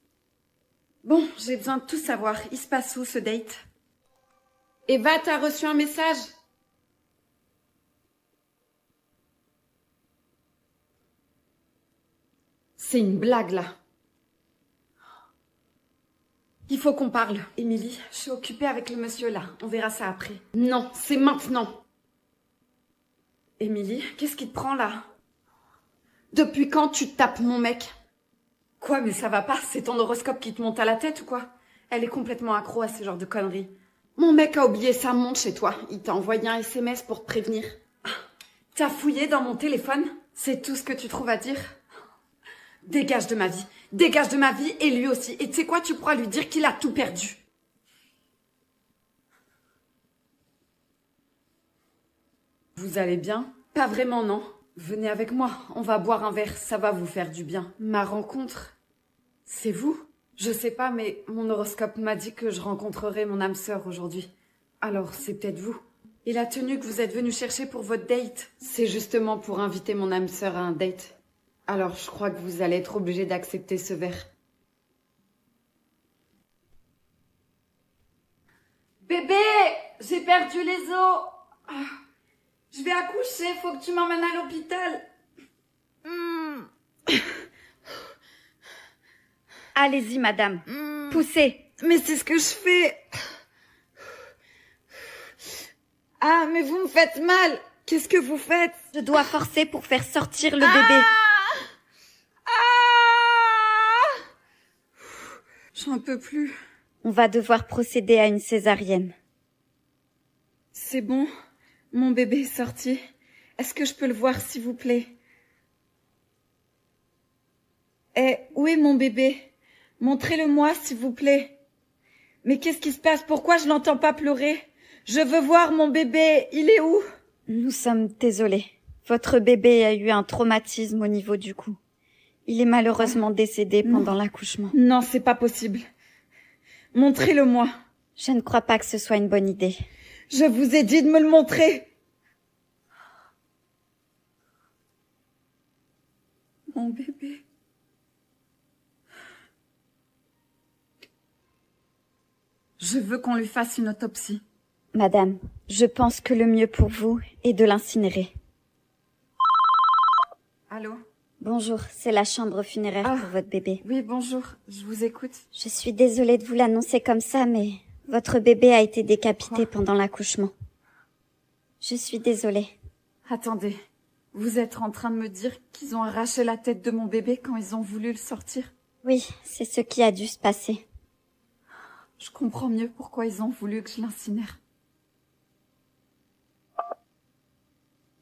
S4: Bon, j'ai besoin de tout savoir, il se passe où ce date? Eva, t'as reçu un message? C'est une blague, là. Il faut qu'on parle. Émilie, je suis occupée avec le monsieur, là. On verra ça après. Non, c'est maintenant. Émilie, qu'est-ce qui te prend, là? Depuis quand tu tapes mon mec? Quoi, mais ça va pas? C'est ton horoscope qui te monte à la tête ou quoi? Elle est complètement accro à ce genre de conneries. Mon mec a oublié sa montre chez toi. Il t'a envoyé un SMS pour te prévenir. T'as fouillé dans mon téléphone? C'est tout ce que tu trouves à dire? Dégage de ma vie. Dégage de ma vie et lui aussi. Et tu sais quoi, tu pourras lui dire qu'il a tout perdu. Vous allez bien? Pas vraiment, non. Venez avec moi, on va boire un verre, ça va vous faire du bien. Ma rencontre, c'est vous? Je sais pas, mais mon horoscope m'a dit que je rencontrerai mon âme sœur aujourd'hui. Alors, c'est peut-être vous. Et la tenue que vous êtes venu chercher pour votre date, c'est justement pour inviter mon âme sœur à un date. Alors, je crois que vous allez être obligé d'accepter ce verre. Bébé, j'ai perdu les os. Ah, je vais accoucher, faut que tu m'emmènes à l'hôpital.
S8: Allez-y, madame. Poussez.
S4: Mais c'est ce que je fais. Ah, mais vous me faites mal. Qu'est-ce que vous faites?
S8: Je dois forcer pour faire sortir le bébé.
S4: J'en peux plus.
S8: On va devoir procéder à une césarienne.
S4: C'est bon, mon bébé est sorti. Est-ce que je peux le voir, s'il vous plaît? Eh, où est mon bébé? Montrez-le-moi, s'il vous plaît. Mais qu'est-ce qui se passe? Pourquoi je l'entends pas pleurer? Je veux voir mon bébé. Il est où?
S8: Nous sommes désolés. Votre bébé a eu un traumatisme au niveau du cou. Il est malheureusement décédé pendant l'accouchement.
S4: Non, c'est pas possible. Montrez-le-moi.
S8: Je ne crois pas que ce soit une bonne idée.
S4: Je vous ai dit de me le montrer. Mon bébé. Je veux qu'on lui fasse une autopsie.
S8: Madame, je pense que le mieux pour vous est de l'incinérer.
S4: Allô?
S8: Bonjour, c'est la chambre funéraire pour votre bébé.
S4: Oui, bonjour, je vous écoute.
S8: Je suis désolée de vous l'annoncer comme ça, mais votre bébé a été décapité pendant l'accouchement. Je suis désolée.
S4: Attendez, vous êtes en train de me dire qu'ils ont arraché la tête de mon bébé quand ils ont voulu le sortir?
S8: Oui, c'est ce qui a dû se passer.
S4: Je comprends mieux pourquoi ils ont voulu que je l'incinère.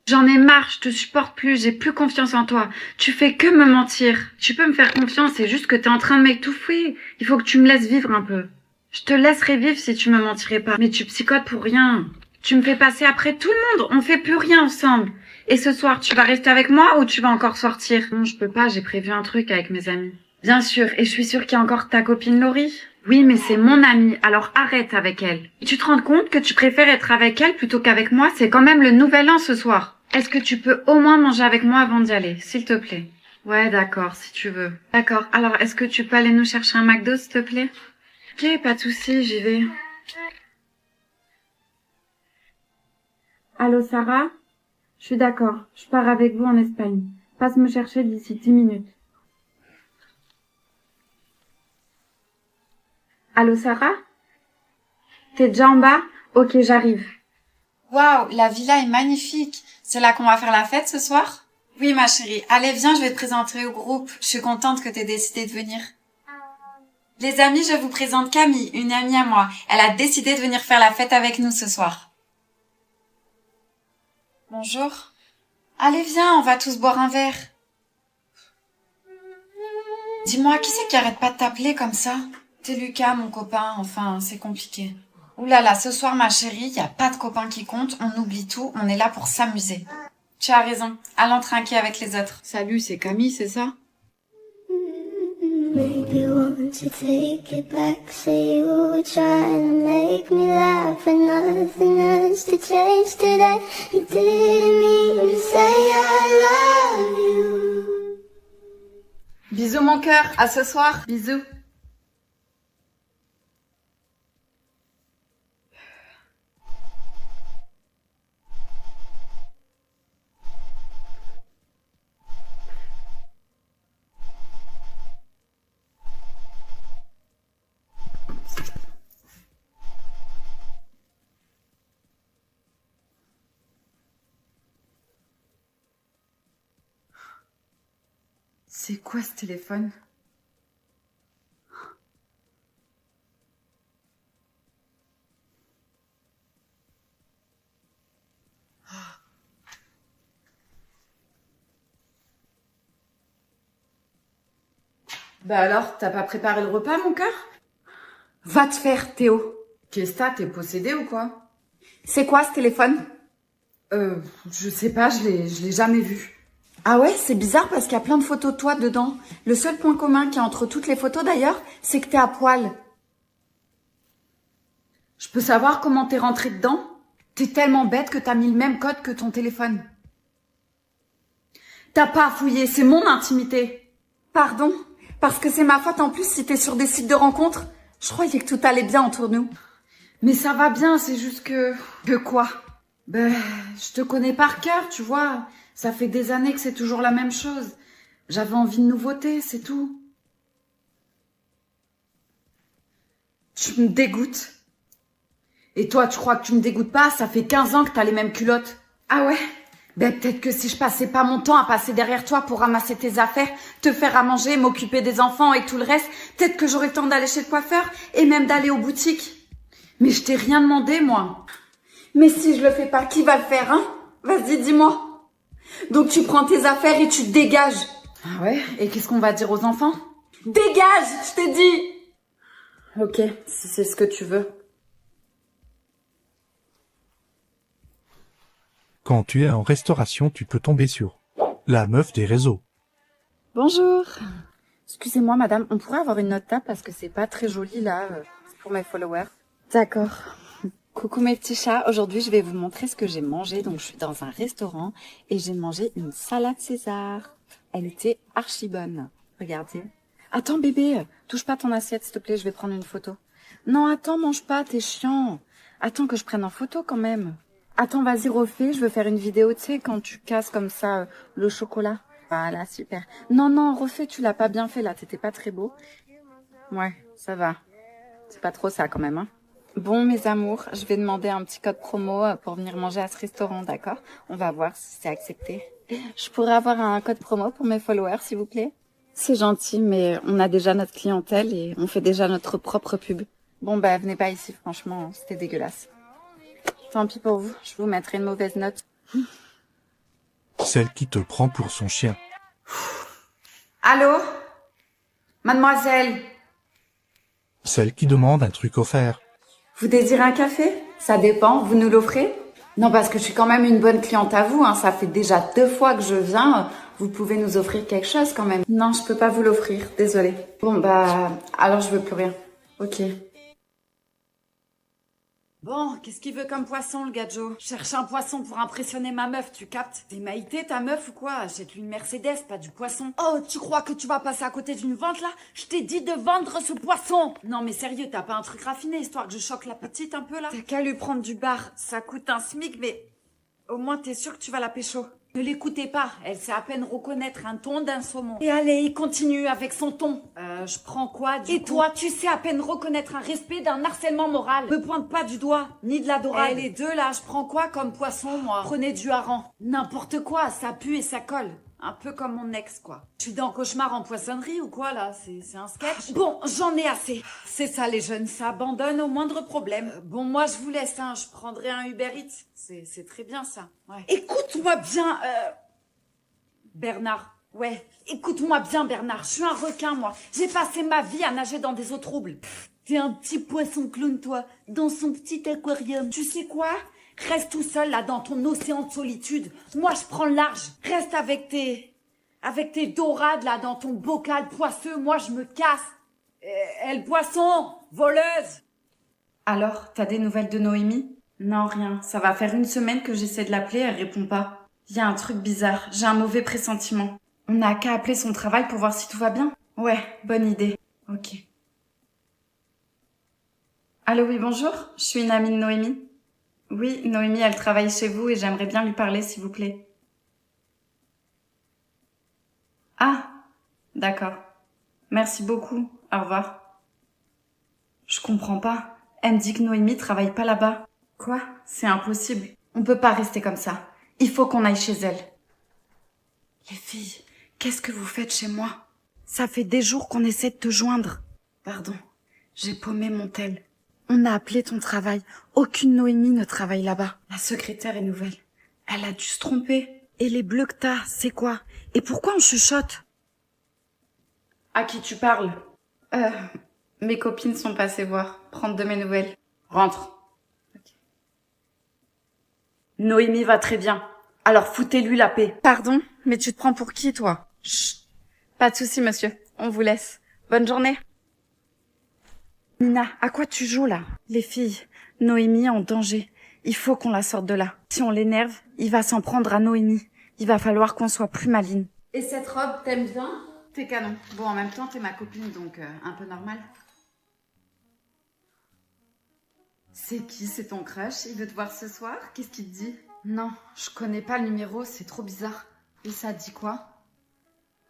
S1: J'en ai marre, je te supporte plus, j'ai plus confiance en toi. Tu fais que me mentir. Tu peux me faire confiance, c'est juste que t'es en train de m'étouffer. Il faut que tu me laisses vivre un peu. Je te laisserai vivre si tu me mentirais pas. Mais tu psychotes pour rien. Tu me fais passer après tout le monde. On fait plus rien ensemble. Et ce soir, tu vas rester avec moi ou tu vas encore sortir? Non, je peux pas, j'ai prévu un truc avec mes amis. Bien sûr, et je suis sûre qu'il y a encore ta copine Laurie. Oui, mais c'est mon amie, alors arrête avec elle. Tu te rends compte que tu préfères être avec elle plutôt qu'avec moi? C'est quand même le nouvel an ce soir. Est-ce que tu peux au moins manger avec moi avant d'y aller, s'il te plaît? Ouais, d'accord, si tu veux. D'accord, alors est-ce que tu peux aller nous chercher un McDo, s'il te plaît? Ok, pas de souci, j'y vais. Allô, Sarah? Je suis d'accord, je pars avec vous en Espagne. Passe me chercher d'ici 10 minutes. Allô, Sarah? T'es déjà en bas? Ok, j'arrive. Waouh, la villa est magnifique. C'est là qu'on va faire la fête ce soir? Oui, ma chérie. Allez, viens, je vais te présenter au groupe. Je suis contente que t'aies décidé de venir. Les amis, je vous présente Camille, une amie à moi. Elle a décidé de venir faire la fête avec nous ce soir. Bonjour. Allez, viens, on va tous boire un verre. Dis-moi, qui c'est qui arrête pas de t'appeler comme ça? T'es Lucas, mon copain, enfin, c'est compliqué. Ouh là là, ce soir, ma chérie, y a pas de copains qui comptent, on oublie tout, on est là pour s'amuser. Tu as raison, allons trinquer avec les autres. Salut, c'est Camille, c'est ça?
S6: Maybe want to take it back, say you were trying to make me laugh, and nothing else to change today. You didn't mean to say I love you.
S4: Bisous mon cœur, à ce soir. Bisous. C'est quoi ce téléphone? Bah alors, t'as pas préparé le repas, mon cœur? Va te faire, Théo. Qu'est-ce que t'as, t'es possédé ou quoi? C'est quoi ce téléphone? Je sais pas, je l'ai jamais vu. Ah ouais, c'est bizarre parce qu'il y a plein de photos de toi dedans. Le seul point commun qu'il y a entre toutes les photos d'ailleurs, c'est que t'es à poil. Je peux savoir comment t'es rentrée dedans? T'es tellement bête que t'as mis le même code que ton téléphone. T'as pas à fouiller, c'est mon intimité. Pardon, parce que c'est ma faute en plus si t'es sur des sites de rencontres. Je croyais que tout allait bien entre nous. Mais ça va bien, c'est juste que... Que quoi? Ben, je te connais par cœur, tu vois. Ça fait des années que c'est toujours la même chose. J'avais envie de nouveauté, c'est tout. Tu me dégoûtes. Et toi, tu crois que tu me dégoûtes pas? Ça fait 15 ans que t'as les mêmes culottes. Ah ouais? Ben peut-être que si je passais pas mon temps à passer derrière toi pour ramasser tes affaires, te faire à manger, m'occuper des enfants et tout le reste, peut-être que j'aurais le temps d'aller chez le coiffeur et même d'aller aux boutiques. Mais je t'ai rien demandé, moi. Mais si je le fais pas, qui va le faire, hein? Vas-y, dis-moi. Donc tu prends tes affaires et tu te dégages. Ah ouais? Et qu'est-ce qu'on va dire aux enfants? Dégage, je t'ai dit! Ok, si c'est ce que tu veux.
S7: Quand tu es en restauration, tu peux tomber sur la meuf des réseaux.
S3: Bonjour. Excusez-moi, madame, on pourrait avoir une note table parce que c'est pas très joli là, c'est pour mes followers. D'accord. Coucou mes petits chats, aujourd'hui je vais vous montrer ce que j'ai mangé. Donc je suis dans un restaurant et j'ai mangé une salade César. Elle était archi bonne. Regardez. Attends bébé, touche pas ton assiette s'il te plaît, je vais prendre une photo. Non attends, mange pas, t'es chiant. Attends que je prenne en photo quand même. Attends, vas-y refais, je veux faire une vidéo, tu sais, quand tu casses comme ça le chocolat. Voilà, super. Non, non, refais, tu l'as pas bien fait là, t'étais pas très beau. Ouais, ça va. C'est pas trop ça quand même, hein. Bon, mes amours, je vais demander un petit code promo pour venir manger à ce restaurant, d'accord? On va voir si c'est accepté. Je pourrais avoir un code promo pour mes followers, s'il vous plaît? C'est gentil, mais on a déjà notre clientèle et on fait déjà notre propre pub. Bon, bah, venez pas ici, franchement, c'était dégueulasse. Tant pis pour vous, je vous mettrai une mauvaise note.
S7: Celle qui te prend pour son chien.
S4: Allô? Mademoiselle?
S7: Celle qui demande un truc offert.
S4: Vous désirez un café? Ça dépend, vous nous l'offrez? Non, parce que je suis quand même une bonne cliente à vous, hein. Ça fait déjà 2 fois que je viens. Vous pouvez nous offrir quelque chose quand même. Non, je peux pas vous l'offrir, désolée. Bon, bah, alors je veux plus rien. Ok. Bon, qu'est-ce qu'il veut comme poisson, le gadjo? Cherche un poisson pour impressionner ma meuf, tu captes? T'es Maïté, ta meuf ou quoi? Achète-lui une Mercedes, pas du poisson. Oh, tu crois que tu vas passer à côté d'une vente, là? Je t'ai dit de vendre ce poisson! Non, mais sérieux, t'as pas un truc raffiné, histoire que je choque la petite un peu, là? T'as qu'à lui prendre du bar. Ça coûte un SMIC, mais au moins t'es sûr que tu vas la pécho. Ne l'écoutez pas, elle sait à peine reconnaître un ton d'un saumon. Et allez, il continue avec son ton. Je prends quoi du coup? Et toi, tu sais à peine reconnaître un respect d'un harcèlement moral. Me pointe pas du doigt, ni de la dorade. Les deux là, je prends quoi comme poisson moi? Prenez du hareng. N'importe quoi, ça pue et ça colle. Un peu comme mon ex, quoi. Je suis dans Cauchemar en poissonnerie ou quoi, là? C'est un sketch? Bon, j'en ai assez. C'est ça, les jeunes, ça abandonne au moindre problème. Bon, moi, je vous laisse, hein. Je prendrai un Uber Eats. C'est très bien, ça. Ouais. Écoute-moi bien, Bernard. Ouais. Écoute-moi bien, Bernard. Je suis un requin, moi. J'ai passé ma vie à nager dans des eaux troubles. T'es un petit poisson clown, toi. Dans son petit aquarium. Tu sais quoi? Reste tout seul là dans ton océan de solitude. Moi je prends le large. Reste avec tes dorades là dans ton bocal poisseux. Moi je me casse. Elle poisson, voleuse. Alors, t'as des nouvelles de Noémie? Non, rien. Ça va faire 1 semaine que j'essaie de l'appeler, elle répond pas. Il y a un truc bizarre. J'ai un mauvais pressentiment. On n'a qu'à appeler son travail pour voir si tout va bien. Ouais, bonne idée. Ok. Allô, oui, bonjour. Je suis une amie de Noémie. Oui, Noémie, elle travaille chez vous et j'aimerais bien lui parler, s'il vous plaît. Ah, d'accord. Merci beaucoup. Au revoir. Je comprends pas. Elle me dit que Noémie travaille pas là-bas. Quoi? C'est impossible. On peut pas rester comme ça. Il faut qu'on aille chez elle. Les filles, qu'est-ce que vous faites chez moi? Ça fait des jours qu'on essaie de te joindre. Pardon, j'ai paumé mon tel. On a appelé ton travail. Aucune Noémie ne travaille là-bas. La secrétaire est nouvelle. Elle a dû se tromper. Et les bleus que t'as, c'est quoi? Et pourquoi on chuchote? À qui tu parles? Mes copines sont passées voir, prendre de mes nouvelles. Rentre. Okay. Noémie va très bien. Alors foutez-lui la paix. Pardon, mais tu te prends pour qui, toi? Chut. Pas de souci, monsieur. On vous laisse. Bonne journée. Nina, à quoi tu joues, là? Les filles, Noémie est en danger. Il faut qu'on la sorte de là. Si on l'énerve, il va s'en prendre à Noémie. Il va falloir qu'on soit plus maligne. Et cette robe, t'aimes bien? T'es canon. Bon, en même temps, t'es ma copine, donc un peu normal. C'est qui? C'est ton crush? Il veut te voir ce soir? Qu'est-ce qu'il te dit? Non, je connais pas le numéro, c'est trop bizarre. Et ça dit quoi?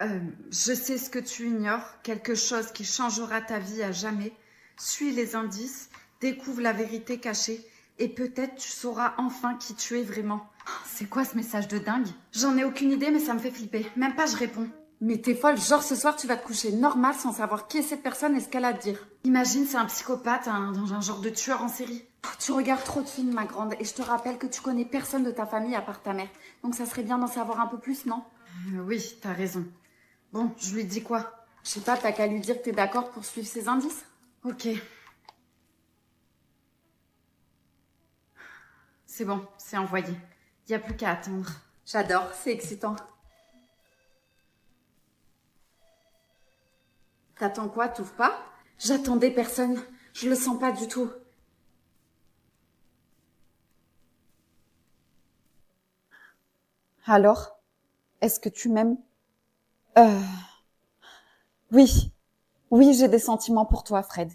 S4: Je sais ce que tu ignores, quelque chose qui changera ta vie à jamais. Suis les indices, découvre la vérité cachée, et peut-être tu sauras enfin qui tu es vraiment. C'est quoi ce message de dingue? J'en ai aucune idée, mais ça me fait flipper. Même pas je réponds. Mais t'es folle, genre ce soir tu vas te coucher normal sans savoir qui est cette personne et ce qu'elle a à te dire. Imagine, c'est un psychopathe, dans un genre de tueur en série. Tu regardes trop de films, ma grande, et je te rappelle que tu connais personne de ta famille à part ta mère. Donc ça serait bien d'en savoir un peu plus, non? Oui, t'as raison. Bon, je lui dis quoi? Je sais pas, t'as qu'à lui dire que t'es d'accord pour suivre ses indices? Ok. C'est bon, c'est envoyé. Y a plus qu'à attendre. J'adore, c'est excitant. T'attends quoi, t'ouvres pas? J'attendais personne. Je le sens pas du tout. Alors? Est-ce que tu m'aimes? Oui. Oui, j'ai des sentiments pour toi, Fred.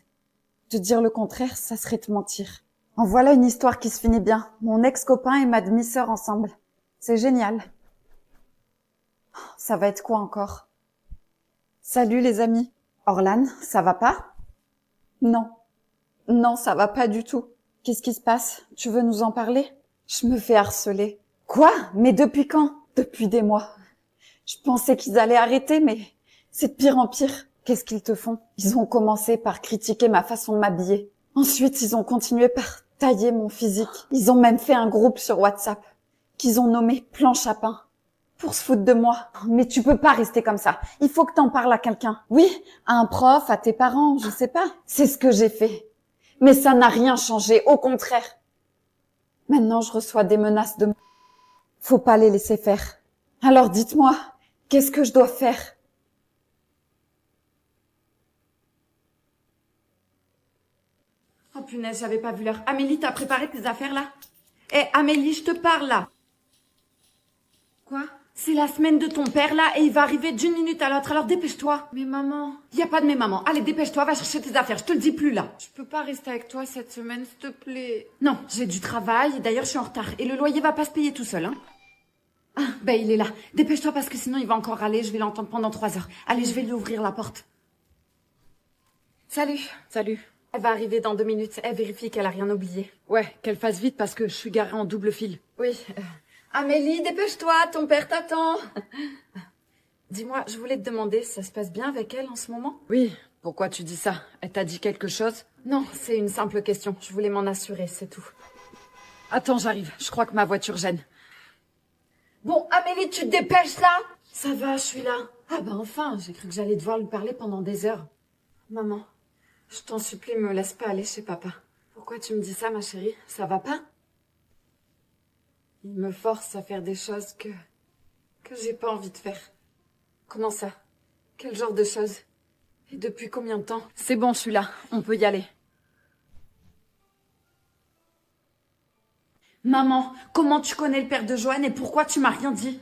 S4: Te dire le contraire, ça serait te mentir. En voilà une histoire qui se finit bien. Mon ex-copain et ma demi-sœur ensemble. C'est génial. Ça va être quoi encore? Salut les amis. Orlan, ça va pas? Non. Non, ça va pas du tout. Qu'est-ce qui se passe? Tu veux nous en parler? Je me fais harceler. Quoi? Mais depuis quand? Depuis des mois. Je pensais qu'ils allaient arrêter, mais c'est de pire en pire. Qu'est-ce qu'ils te font? Ils ont commencé par critiquer ma façon de m'habiller. Ensuite, ils ont continué par tailler mon physique. Ils ont même fait un groupe sur WhatsApp qu'ils ont nommé Planche à pain. Pour se foutre de moi. Mais tu peux pas rester comme ça. Il faut que t'en parles à quelqu'un. Oui, à un prof, à tes parents, je sais pas. C'est ce que j'ai fait. Mais ça n'a rien changé, au contraire. Maintenant, je reçois des menaces de... Faut pas les laisser faire. Alors dites-moi, qu'est-ce que je dois faire? Oh punaise, j'avais pas vu l'heure. Amélie, t'as préparé tes affaires là? Eh, Amélie, je te parle là. Quoi? C'est la semaine de ton père là et il va arriver d'une minute à l'autre, alors dépêche-toi. Mais maman... Y a pas de mais maman. Allez, dépêche-toi, va chercher tes affaires, je te le dis plus là. Je peux pas rester avec toi cette semaine, s'il te plaît. Non, j'ai du travail, d'ailleurs je suis en retard. Et le loyer va pas se payer tout seul, hein. Ah, ben il est là. Dépêche-toi parce que sinon il va encore râler, je vais l'entendre pendant 3 heures. Allez, je vais lui ouvrir la porte. Salut. Salut. Elle va arriver dans 2 minutes, elle vérifie qu'elle a rien oublié. Ouais, qu'elle fasse vite parce que je suis garée en double fil. Oui. Amélie, dépêche-toi, ton père t'attend. Dis-moi, je voulais te demander, ça se passe bien avec elle en ce moment? Oui, pourquoi tu dis ça? Elle t'a dit quelque chose? Non, c'est une simple question, je voulais m'en assurer, c'est tout. Attends, j'arrive, je crois que ma voiture gêne. Bon, Amélie, tu te dépêches là? Ça va, je suis là. Ah bah enfin, j'ai cru que j'allais devoir lui parler pendant des heures. Maman, je t'en supplie, me laisse pas aller chez papa. Pourquoi tu me dis ça, ma chérie? Ça va pas? Il me force à faire des choses que j'ai pas envie de faire. Comment ça? Quel genre de choses? Et depuis combien de temps? C'est bon, je suis là. On peut y aller. Maman, comment tu connais le père de Joanne et pourquoi tu m'as rien dit?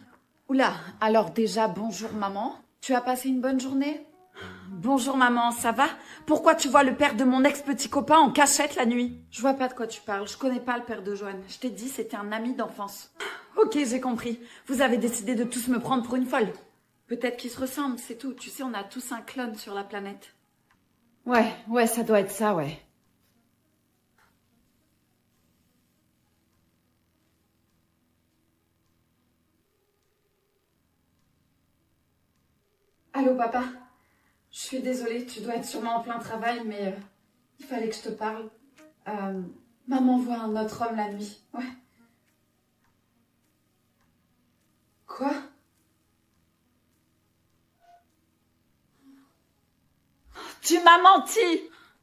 S4: Oula, alors déjà, bonjour maman. Tu as passé une bonne journée? Bonjour maman, ça va? Pourquoi tu vois le père de mon ex-petit copain en cachette la nuit? Je vois pas de quoi tu parles, je connais pas le père de Joanne. Je t'ai dit, c'était un ami d'enfance. Ok, j'ai compris. Vous avez décidé de tous me prendre pour une folle. Peut-être qu'ils se ressemblent, c'est tout. Tu sais, on a tous un clone sur la planète. Ouais, ça doit être ça, ouais. Allô, papa? Je suis désolée, tu dois être sûrement en plein travail, mais il fallait que je te parle. Maman voit un autre homme la nuit. Ouais. Quoi? Tu m'as menti!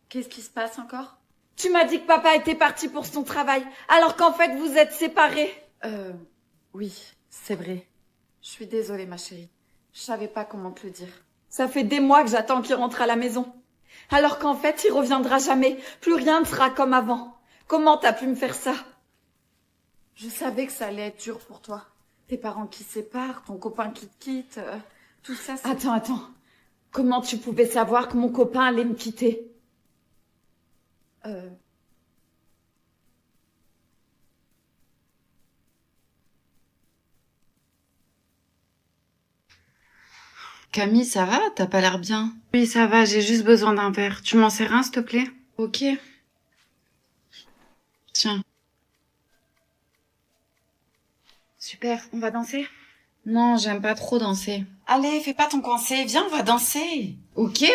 S4: Qu'est-ce qui se passe encore? Tu m'as dit que papa était parti pour son travail, alors qu'en fait vous êtes séparés. Oui, C'est vrai. Je suis désolée, ma chérie. Je savais pas comment te le dire. Ça fait des mois que j'attends qu'il rentre à la maison. Alors qu'en fait, il reviendra jamais. Plus rien ne sera comme avant. Comment t'as pu me faire ça? Je savais que ça allait être dur pour toi. Tes parents qui se séparent, ton copain qui te quitte, tout ça. Attends. Comment tu pouvais savoir que mon copain allait me quitter?
S3: Camille, ça va? T'as pas l'air bien. Oui, ça va, j'ai juste besoin d'un verre. Tu m'en sers un, s'il te plaît? Ok. Tiens. Super, on va danser? Non, j'aime pas trop danser. Allez, fais pas ton coincé, viens, on va danser. Ok.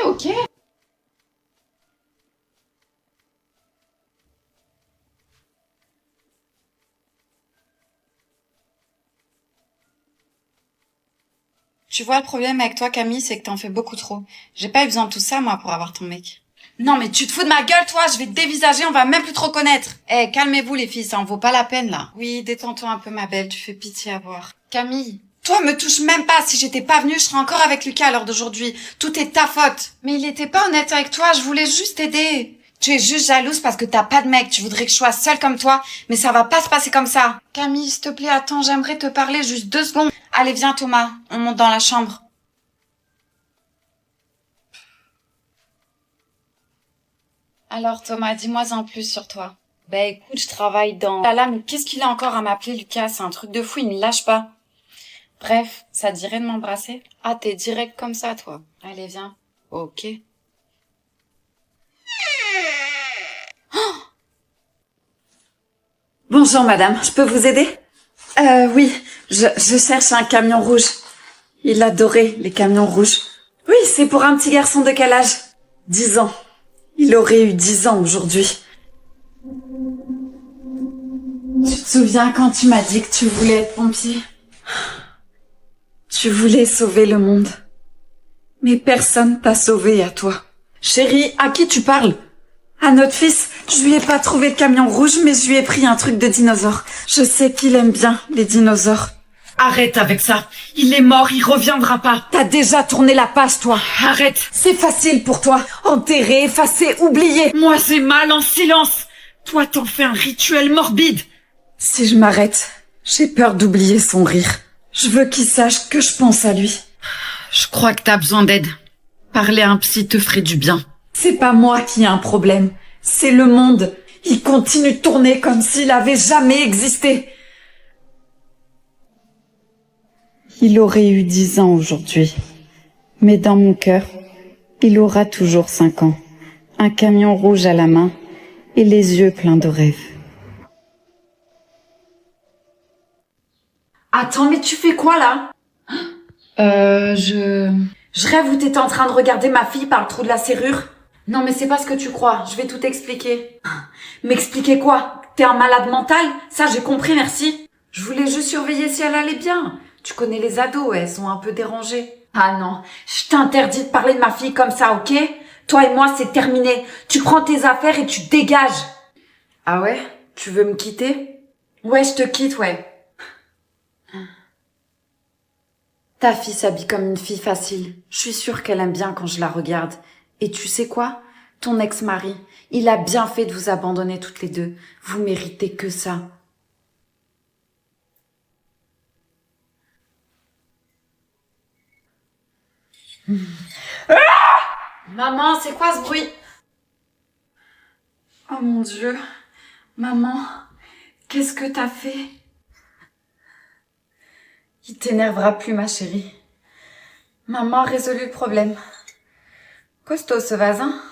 S3: Tu vois, le problème avec toi, Camille, c'est que t'en fais beaucoup trop. J'ai pas eu besoin de tout ça, moi, pour avoir ton mec. Non, mais tu te fous de ma gueule, toi. Je vais te dévisager, on va même plus te reconnaître. Eh, calmez-vous, les filles, ça en vaut pas la peine, là. Oui, détends-toi un peu, ma belle, tu fais pitié à voir. Camille, toi, me touche même pas. Si j'étais pas venue, je serais encore avec Lucas à l'heure d'aujourd'hui. Tout est ta faute. Mais il était pas honnête avec toi, je voulais juste t'aider. Tu es juste jalouse parce que t'as pas de mec. Tu voudrais que je sois seule comme toi, mais ça va pas se passer comme ça. Camille, s'il te plaît, attends, j'aimerais te parler juste 2 secondes. Allez, viens, Thomas, on monte dans la chambre. Alors, Thomas, dis-moi en plus sur toi. Ben, écoute, je travaille dans... Là, mais qu'est-ce qu'il a encore à m'appeler, Lucas? C'est un truc de fou, il me lâche pas. Bref, ça te dirait de m'embrasser? Ah, t'es direct comme ça, toi. Allez, viens. Ok.
S4: Bonjour, madame. Je peux vous aider? Oui. Je cherche un camion rouge. Il adorait les camions rouges. Oui, c'est pour un petit garçon de quel âge? 10 ans. Il aurait eu 10 ans aujourd'hui. Tu te souviens quand tu m'as dit que tu voulais être pompier? Tu voulais sauver le monde. Mais personne t'a sauvé à toi. Chérie, à qui tu parles? À notre fils, je lui ai pas trouvé le camion rouge, mais je lui ai pris un truc de dinosaure. Je sais qu'il aime bien les dinosaures. Arrête avec ça. Il est mort, il reviendra pas. T'as déjà tourné la page, toi. Arrête. C'est facile pour toi. Enterrer, effacer, oublier. Moi, c'est mal en silence. Toi, t'en fais un rituel morbide. Si je m'arrête, j'ai peur d'oublier son rire. Je veux qu'il sache que je pense à lui. Je crois que t'as besoin d'aide. Parler à un psy te ferait du bien. C'est pas moi qui ai un problème. C'est le monde. Il continue de tourner comme s'il avait jamais existé. Il aurait eu 10 ans aujourd'hui. Mais dans mon cœur, il aura toujours 5 ans. Un camion rouge à la main et les yeux pleins de rêves. Attends, mais tu fais quoi là? Je rêve où t'étais en train de regarder ma fille par le trou de la serrure. Non, mais c'est pas ce que tu crois. Je vais tout expliquer. M'expliquer quoi? T'es un malade mental? Ça, j'ai compris, merci. Je voulais juste surveiller si elle allait bien. Tu connais les ados, elles sont un peu dérangées. Ah non, je t'interdis de parler de ma fille comme ça, ok? Toi et moi, c'est terminé. Tu prends tes affaires et tu dégages. Ah ouais? Tu veux me quitter? Ouais, je te quitte, ouais. Ta fille s'habille comme une fille facile. Je suis sûre qu'elle aime bien quand je la regarde. Et tu sais quoi? Ton ex-mari, il a bien fait de vous abandonner toutes les deux. Vous méritez que ça. Maman, c'est quoi ce bruit? Oh mon Dieu. Maman, qu'est-ce que t'as fait? Il t'énervera plus, ma chérie. Maman a résolu le problème. Costaud ce vase, hein?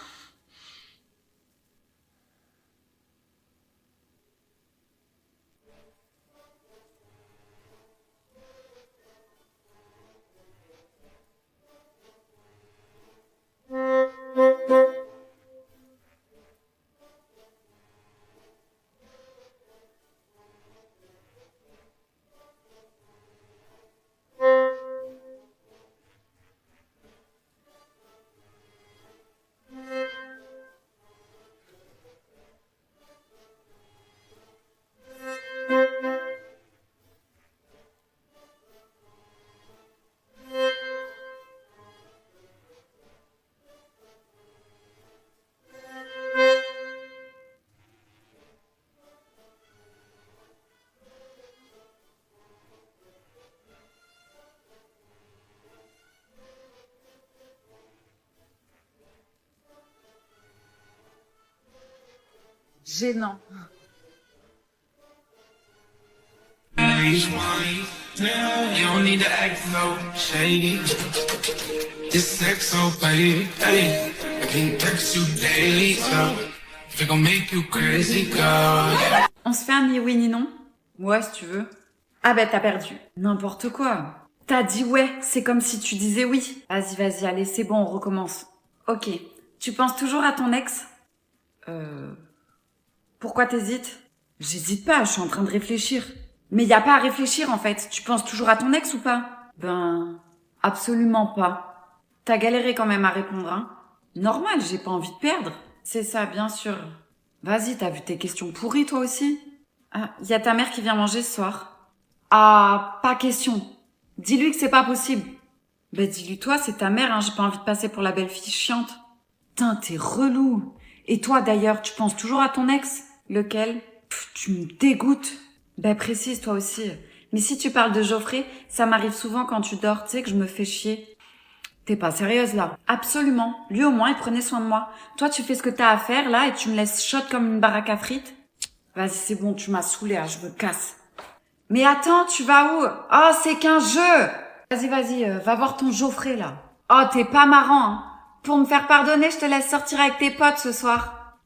S4: Gênant.
S1: On se fait un ni oui ni non? Ouais, si tu veux. Ah ben t'as perdu. N'importe quoi. T'as dit ouais, c'est comme si tu disais oui. Vas-y, allez, c'est bon, on recommence. Ok. Tu penses toujours à ton ex? Pourquoi t'hésites? J'hésite pas, je suis en train de réfléchir. Mais y a pas à réfléchir en fait. Tu penses toujours à ton ex ou pas? Ben, absolument pas. T'as galéré quand même à répondre, hein? Normal, j'ai pas envie de perdre. C'est ça, bien sûr. Vas-y, t'as vu tes questions pourries toi aussi? Ah, y a ta mère qui vient manger ce soir. Ah, pas question. Dis-lui que c'est pas possible. Ben dis-lui toi, c'est ta mère, hein, j'ai pas envie de passer pour la belle fille chiante. Putain, t'es relou. Et toi d'ailleurs, tu penses toujours à ton ex? Lequel? Pff, tu me dégoûtes. Ben précise toi aussi. Mais si tu parles de Geoffrey, ça m'arrive souvent quand tu dors, tu sais que je me fais chier. T'es pas sérieuse là? Absolument. Lui au moins il prenait soin de moi. Toi tu fais ce que t'as à faire là et tu me laisses shot comme une baraque à frites? Vas-y c'est bon, tu m'as saoulé, hein, je me casse. Mais attends, tu vas où? Oh c'est qu'un jeu. Vas-y, va voir ton Geoffrey là. Oh t'es pas marrant, hein. Pour me faire pardonner, je te laisse sortir avec tes potes ce soir.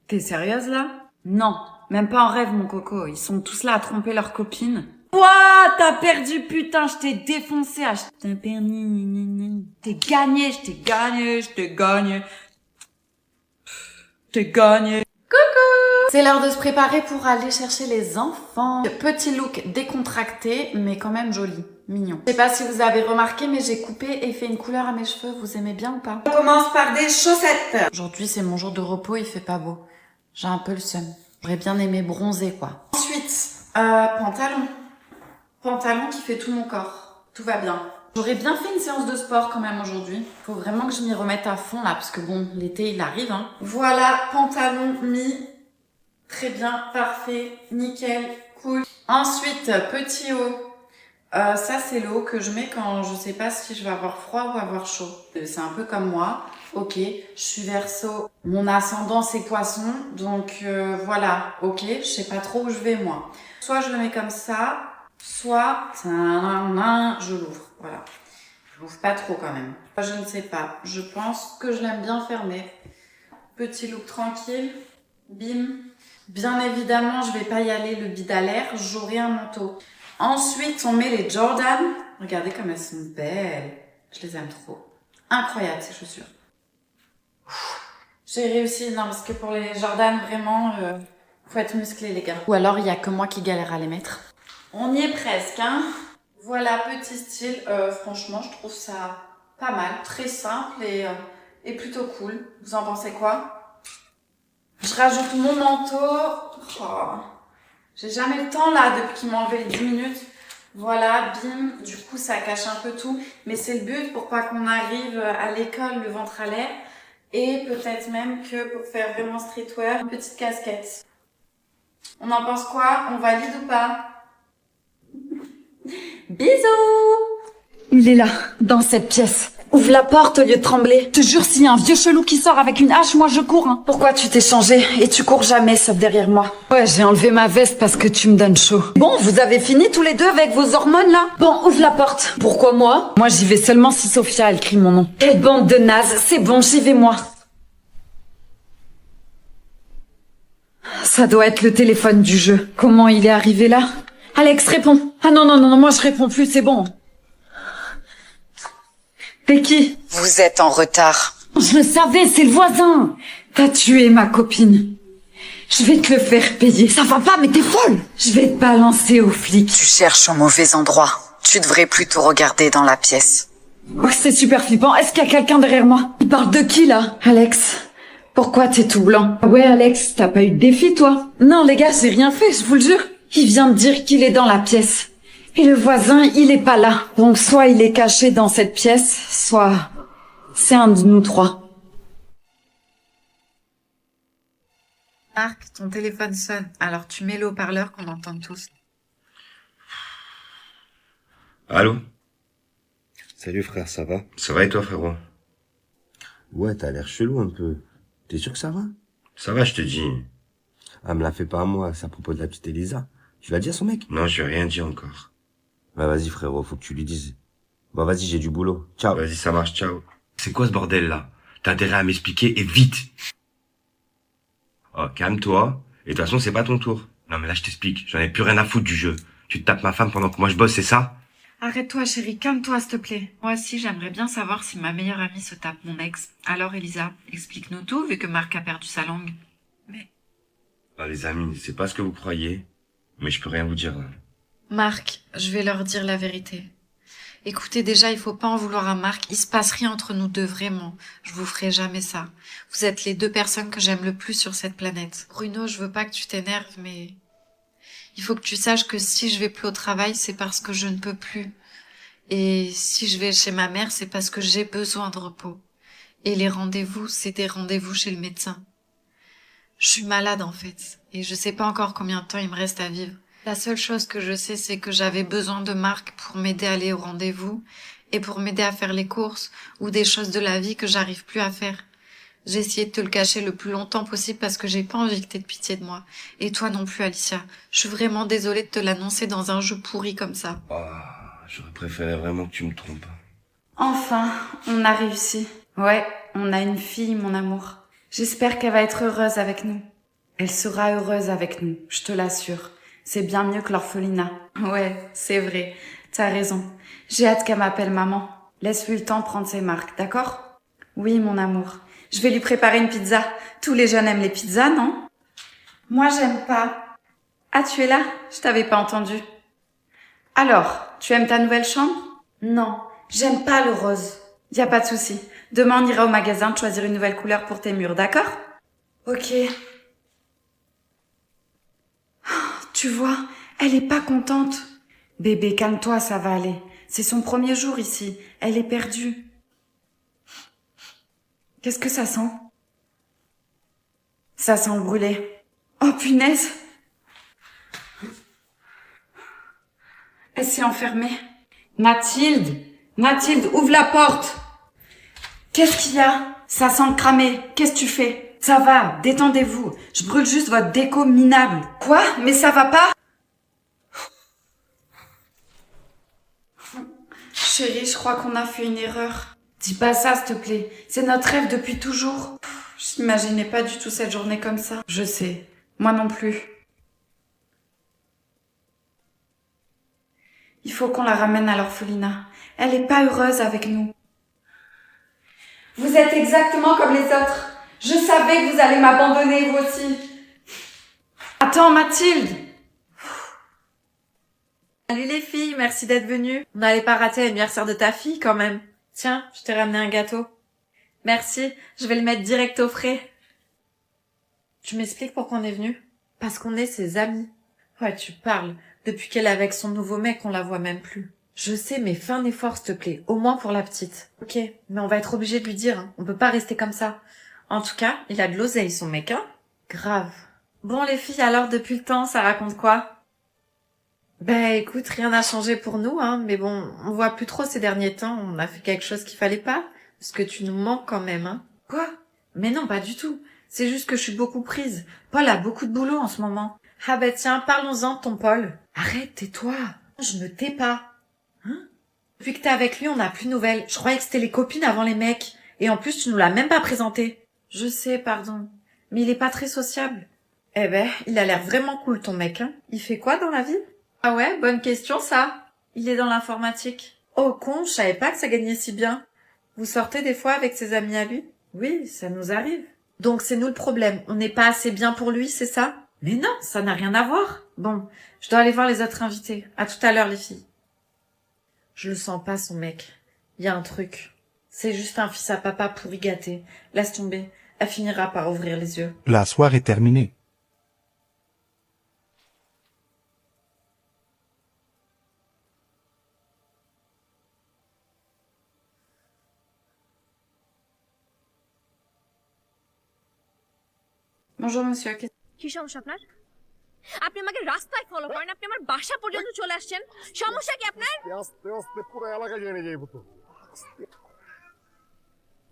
S1: T'es sérieuse là? Non, même pas en rêve mon coco, ils sont tous là à tromper leurs copines. Ouah, t'as perdu, putain, je t'ai défoncé, ah, je t'ai perdu, t'es gagné, je t'ai gagné. Coucou! C'est l'heure de se préparer pour aller chercher les enfants. Petit look décontracté, mais quand même joli, mignon. Je sais pas si vous avez remarqué, mais j'ai coupé et fait une couleur à mes cheveux, vous aimez bien ou pas? On commence par des chaussettes. Aujourd'hui, c'est mon jour de repos, il fait pas beau. J'ai un peu le seum. J'aurais bien aimé bronzer, quoi. Ensuite, pantalon. Pantalon qui fait tout mon corps. Tout va bien. J'aurais bien fait une séance de sport quand même aujourd'hui. Faut vraiment que je m'y remette à fond là, parce que bon, l'été il arrive, hein. Voilà, pantalon mis. Très bien, parfait, nickel, cool. Ensuite, petit haut. Ça c'est le haut que je mets quand je sais pas si je vais avoir froid ou avoir chaud. C'est un peu comme moi. Ok, je suis Verseau. Mon ascendant c'est Poisson, donc voilà. Ok, je sais pas trop où je vais moi. Soit je le mets comme ça, soit je l'ouvre. Voilà. Je l'ouvre pas trop quand même. Je ne sais pas. Je pense que je l'aime bien fermé. Petit look tranquille. Bim. Bien évidemment, je vais pas y aller le bide à l'air. J'aurai un manteau. Ensuite, on met les Jordan. Regardez comme elles sont belles. Je les aime trop. Incroyable ces chaussures. J'ai réussi. Non, parce que pour les Jordan, vraiment, faut être musclé les gars. Ou alors, il y a que moi qui galère à les mettre. On y est presque, hein. Voilà, petit style. Franchement, je trouve ça pas mal. Très simple et plutôt cool. Vous en pensez quoi? Je rajoute mon manteau. Oh. J'ai jamais le temps là depuis qu'ils m'ont enlevé les 10 minutes. Voilà, bim. Du coup, ça cache un peu tout. Mais c'est le but pour pas qu'on arrive à l'école le ventre à l'air. Et peut-être même que pour faire vraiment streetwear, une petite casquette. On en pense quoi? On valide ou pas? Bisous! Il est là, dans cette pièce. Ouvre la porte au lieu de trembler. Je te jure, s'il y a un vieux chelou qui sort avec une hache, moi je cours. Hein. Pourquoi tu t'es changé et tu cours jamais, sauf derrière moi? Ouais, j'ai enlevé ma veste parce que tu me donnes chaud. Bon, vous avez fini tous les deux avec vos hormones là? Bon, ouvre la porte. Pourquoi moi? Moi j'y vais seulement si Sophia elle crie mon nom. Quelle bande de nazes, c'est bon, j'y vais moi. Ça doit être le téléphone du jeu. Comment il est arrivé là? Alex, réponds. Ah non, moi je réponds plus, c'est bon. C'est qui?
S3: Vous êtes en retard.
S1: Je le savais, c'est le voisin. T'as tué ma copine. Je vais te le faire payer. Ça va pas, mais t'es folle. Je vais te balancer aux flics.
S3: Tu cherches au mauvais endroit. Tu devrais plutôt regarder dans la pièce.
S1: Oh, c'est super flippant. Est-ce qu'il y a quelqu'un derrière moi? Il parle de qui, là? Alex, pourquoi t'es tout blanc? Ouais, Alex, t'as pas eu de défi, toi? Non, les gars, j'ai rien fait, je vous le jure. Il vient de dire qu'il est dans la pièce. Et le voisin, il est pas là. Donc, soit il est caché dans cette pièce, soit c'est un de nous trois. Marc, ton téléphone sonne. Alors, tu mets le haut-parleur qu'on entende tous.
S2: Allô?
S10: Salut frère, ça va?
S2: Ça va et toi, frérot?
S10: Ouais, t'as l'air chelou un peu. T'es sûr que ça va?
S2: Ça va, je te dis. Elle me l'a fait pas à moi, c'est à propos de la petite Elisa. Tu l'as dit à son mec?
S10: Non, je lui ai rien dit encore.
S2: Bah vas-y frérot, faut que tu lui dises. Bah vas-y, j'ai du boulot. Ciao.
S10: Vas-y, ça marche, ciao. C'est quoi ce bordel là? T'as intérêt à m'expliquer et vite. Oh, calme-toi. Et de toute façon, c'est pas ton tour. Non mais là, je t'explique. J'en ai plus rien à foutre du jeu. Tu te tapes ma femme pendant que moi je bosse, c'est ça?
S1: Arrête-toi, chérie, calme-toi, s'il te plaît. Moi aussi, j'aimerais bien savoir si ma meilleure amie se tape mon ex. Alors, Elisa, explique-nous tout, vu que Marc a perdu sa langue.
S10: Ah, les amis, c'est pas ce que vous croyez. Mais je peux rien vous dire là.
S1: Marc, je vais leur dire la vérité. Écoutez, déjà, il faut pas en vouloir à Marc. Il se passe rien entre nous deux, vraiment. Je vous ferai jamais ça. Vous êtes les deux personnes que j'aime le plus sur cette planète. Bruno, je veux pas que tu t'énerves, mais il faut que tu saches que si je vais plus au travail, c'est parce que je ne peux plus. Et si je vais chez ma mère, c'est parce que j'ai besoin de repos. Et les rendez-vous, c'est des rendez-vous chez le médecin. Je suis malade, en fait. Et je sais pas encore combien de temps il me reste à vivre. La seule chose que je sais, c'est que j'avais besoin de Marc pour m'aider à aller au rendez-vous et pour m'aider à faire les courses ou des choses de la vie que j'arrive plus à faire. J'ai essayé de te le cacher le plus longtemps possible parce que j'ai pas envie que t'aies de pitié de moi. Et toi non plus, Alicia. Je suis vraiment désolée de te l'annoncer dans un jeu pourri comme ça.
S10: J'aurais préféré vraiment que tu me trompes.
S4: Enfin, on a réussi. Ouais, on a une fille, mon amour. J'espère qu'elle va être heureuse avec nous. Elle sera heureuse avec nous, je te l'assure. C'est bien mieux que l'orphelinat. Ouais, c'est vrai. T'as raison. J'ai hâte qu'elle m'appelle maman. Laisse-lui le temps de prendre ses marques, d'accord? Oui, mon amour. Je vais lui préparer une pizza. Tous les jeunes aiment les pizzas, non? Moi, j'aime pas. Ah, tu es là? Je t'avais pas entendu. Alors, tu aimes ta nouvelle chambre? Non, j'aime pas le rose. Y a pas de souci. Demain, on ira au magasin de choisir une nouvelle couleur pour tes murs, d'accord? Ok. Tu vois, elle est pas contente. Bébé, calme-toi, ça va aller. C'est son premier jour ici. Elle est perdue. Qu'est-ce que ça sent? Ça sent le brûlé. Oh punaise! Elle s'est enfermée. Mathilde! Mathilde, ouvre la porte! Qu'est-ce qu'il y a? Ça sent le cramé. Qu'est-ce que tu fais? Ça va, détendez-vous. Je brûle juste votre déco minable. Quoi? Mais ça va pas? Chérie, je crois qu'on a fait une erreur. Dis pas ça, s'il te plaît. C'est notre rêve depuis toujours. J'imaginais pas du tout cette journée comme ça. Je sais. Moi non plus. Il faut qu'on la ramène à l'orphelinat. Elle est pas heureuse avec nous. Vous êtes exactement comme les autres. Je savais que vous allez m'abandonner, vous aussi. Attends, Mathilde!
S1: Salut les filles, merci d'être venues. On n'allait pas rater l'anniversaire de ta fille quand même. Tiens, je t'ai ramené un gâteau. Merci, je vais le mettre direct au frais. Tu m'expliques pourquoi on est venu? Parce qu'on est ses amis. Ouais, tu parles. Depuis qu'elle est avec son nouveau mec, on la voit même plus. Je sais, mais fais un effort, s'il te plaît. Au moins pour la petite. Ok, mais on va être obligé de lui dire, hein. On peut pas rester comme ça. En tout cas, il a de l'oseille, son mec, hein. Grave. Bon, les filles, alors, depuis le temps, ça raconte quoi? Ben, écoute, rien n'a changé pour nous, hein. Mais bon, on voit plus trop ces derniers temps. On a fait quelque chose qu'il fallait pas. Parce que tu nous manques quand même, hein. Quoi? Mais non, pas du tout. C'est juste que je suis beaucoup prise. Paul a beaucoup de boulot en ce moment. Ah ben tiens, parlons-en de ton Paul. Arrête, tais-toi. Je ne tais pas. Hein? Depuis que t'es avec lui, on n'a plus de nouvelles. Je croyais que c'était les copines avant les mecs. Et en plus, tu nous l'as même pas présenté. Je sais, pardon. Mais il est pas très sociable. Eh ben, il a l'air vraiment cool, ton mec, hein. Il fait quoi dans la vie? Ah ouais, bonne question, ça. Il est dans l'informatique. Oh con, je savais pas que ça gagnait si bien. Vous sortez des fois avec ses amis à lui? Oui, ça nous arrive. Donc c'est nous le problème. On n'est pas assez bien pour lui, c'est ça? Mais non, ça n'a rien à voir. Bon, je dois aller voir les autres invités. À tout à l'heure, les filles. Je le sens pas, son mec. Il y a un truc. C'est juste un fils à papa pourri gâté. Laisse tomber. Elle finira par ouvrir les yeux.
S7: La soirée est terminée.
S4: Bonjour, monsieur.
S11: কি সমস্যা আপনার? আপনি আমাকে রাস্তায় ফলো করেন, আপনি আমার বাসা পর্যন্ত চলে আসছেন। সমস্যা কি আপনার?
S12: আস্তে আস্তে পুরো এলাকা জেনে যাইব তো।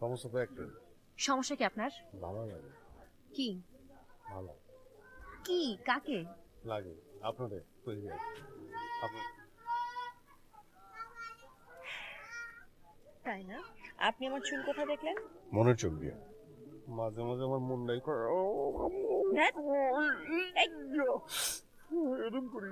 S12: সমস্যা তো একটা।
S11: সমস্যা কি আপনার?
S12: ভালো লাগে।
S11: কি?
S12: ভালো।
S11: কি কাকে
S12: লাগে আপনাদের তৈরি আপনার
S11: তাই না আপনি আমার চুল কোথায় দেখলেন
S12: মনের চোখ দিয়ে মাঝে মাঝে আমার মনটাই করে
S11: ধ্যাৎ, এই,
S12: এরকম করি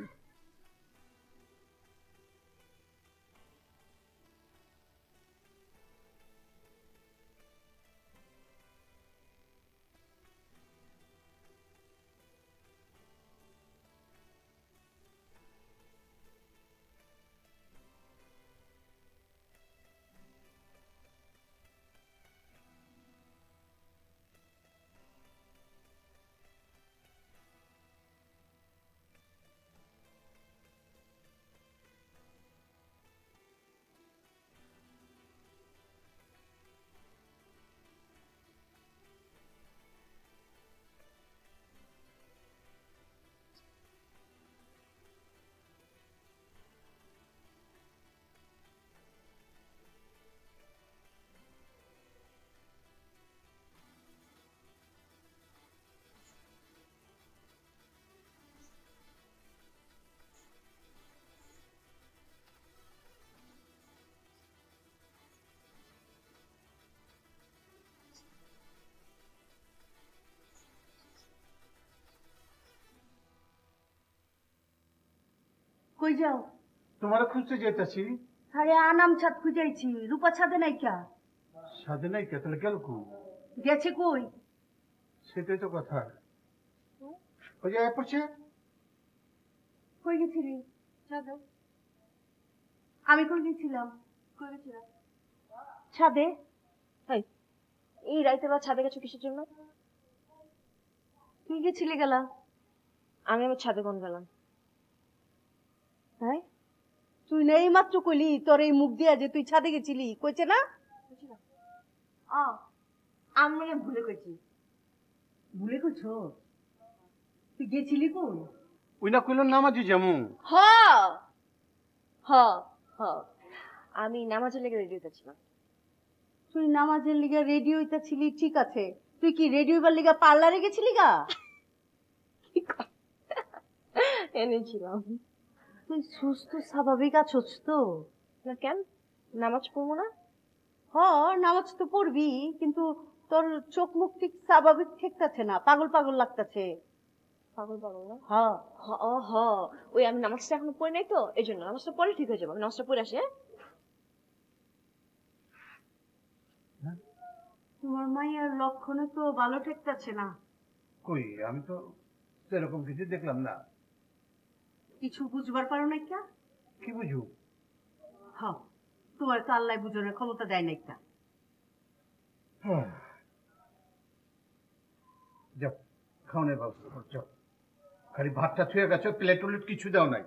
S13: কই যাও
S14: তোমার খুঁজতে যেতেছি
S13: আরে আনাম ছাদ খুঁজাইছি রূপা ছাদে নাই কা
S14: সাথে নাই কে তাহলে গেল কু
S13: গেছে কই
S14: সেটাই তো কথা ওই যে পড়ছে
S13: কই গেছিলি ছাদে আমি কই গেছিলাম ছাদে
S11: এই রাইতে বা ছাদে গেছো কিসের জন্য
S13: তুই গেছিলি গেলা
S11: আমি আমার ছাদে কোন গেলাম
S13: তাই তুই না এই মাত্র কইলি তোর এই মুখ দিয়া যে তুই ছাদে গেছিলি কইছে না আমি মনে হয় ভুলে কইছি ভুলে কইছো তুই গেছিলি কই
S14: ওই না কইল নামাজি যেমন
S11: হ হ হ আমি নামাজের লেগে রেডি হতেছিলাম
S13: তুই নামাজের লিগা রেডিও ছিলি ঠিক আছে তুই কি রেডিও বার লিগা পার্লারে গেছিলি গা
S11: এনেছিলাম
S13: তুই সুস্থ স্বাভাবিক আছোস তো
S11: না কেন নামাজ পড়বো না
S13: হ নামাজ তো পড়বি কিন্তু তোর চোখ মুখ ঠিক স্বাভাবিক ঠেকতাছে না পাগল পাগল লাগতাছে
S11: পাগল পাগল না
S13: হ
S11: হ হ ওই আমি নামাজটা এখনো পড়ি নাই তো এই জন্য নামাজটা পরে ঠিক হয়ে যাবো আমি নামাজটা পড়ে আসি
S13: তোমার মাইয়ার লক্ষণে তো ভালো ঠেকতাছে না
S14: কই আমি তো সেরকম কিছু দেখলাম না
S13: কিছু বুঝবার পারো না একটা
S14: কি বুঝু
S13: হ্যাঁ তোমার তো আল্লাহ বুঝানোর ক্ষমতা দেয় না একটা
S14: যাও খাওয়ানোর ব্যবস্থা করছো খালি ভাতটা ছুঁয়ে গেছো প্লেট উলেট কিছু দাও নাই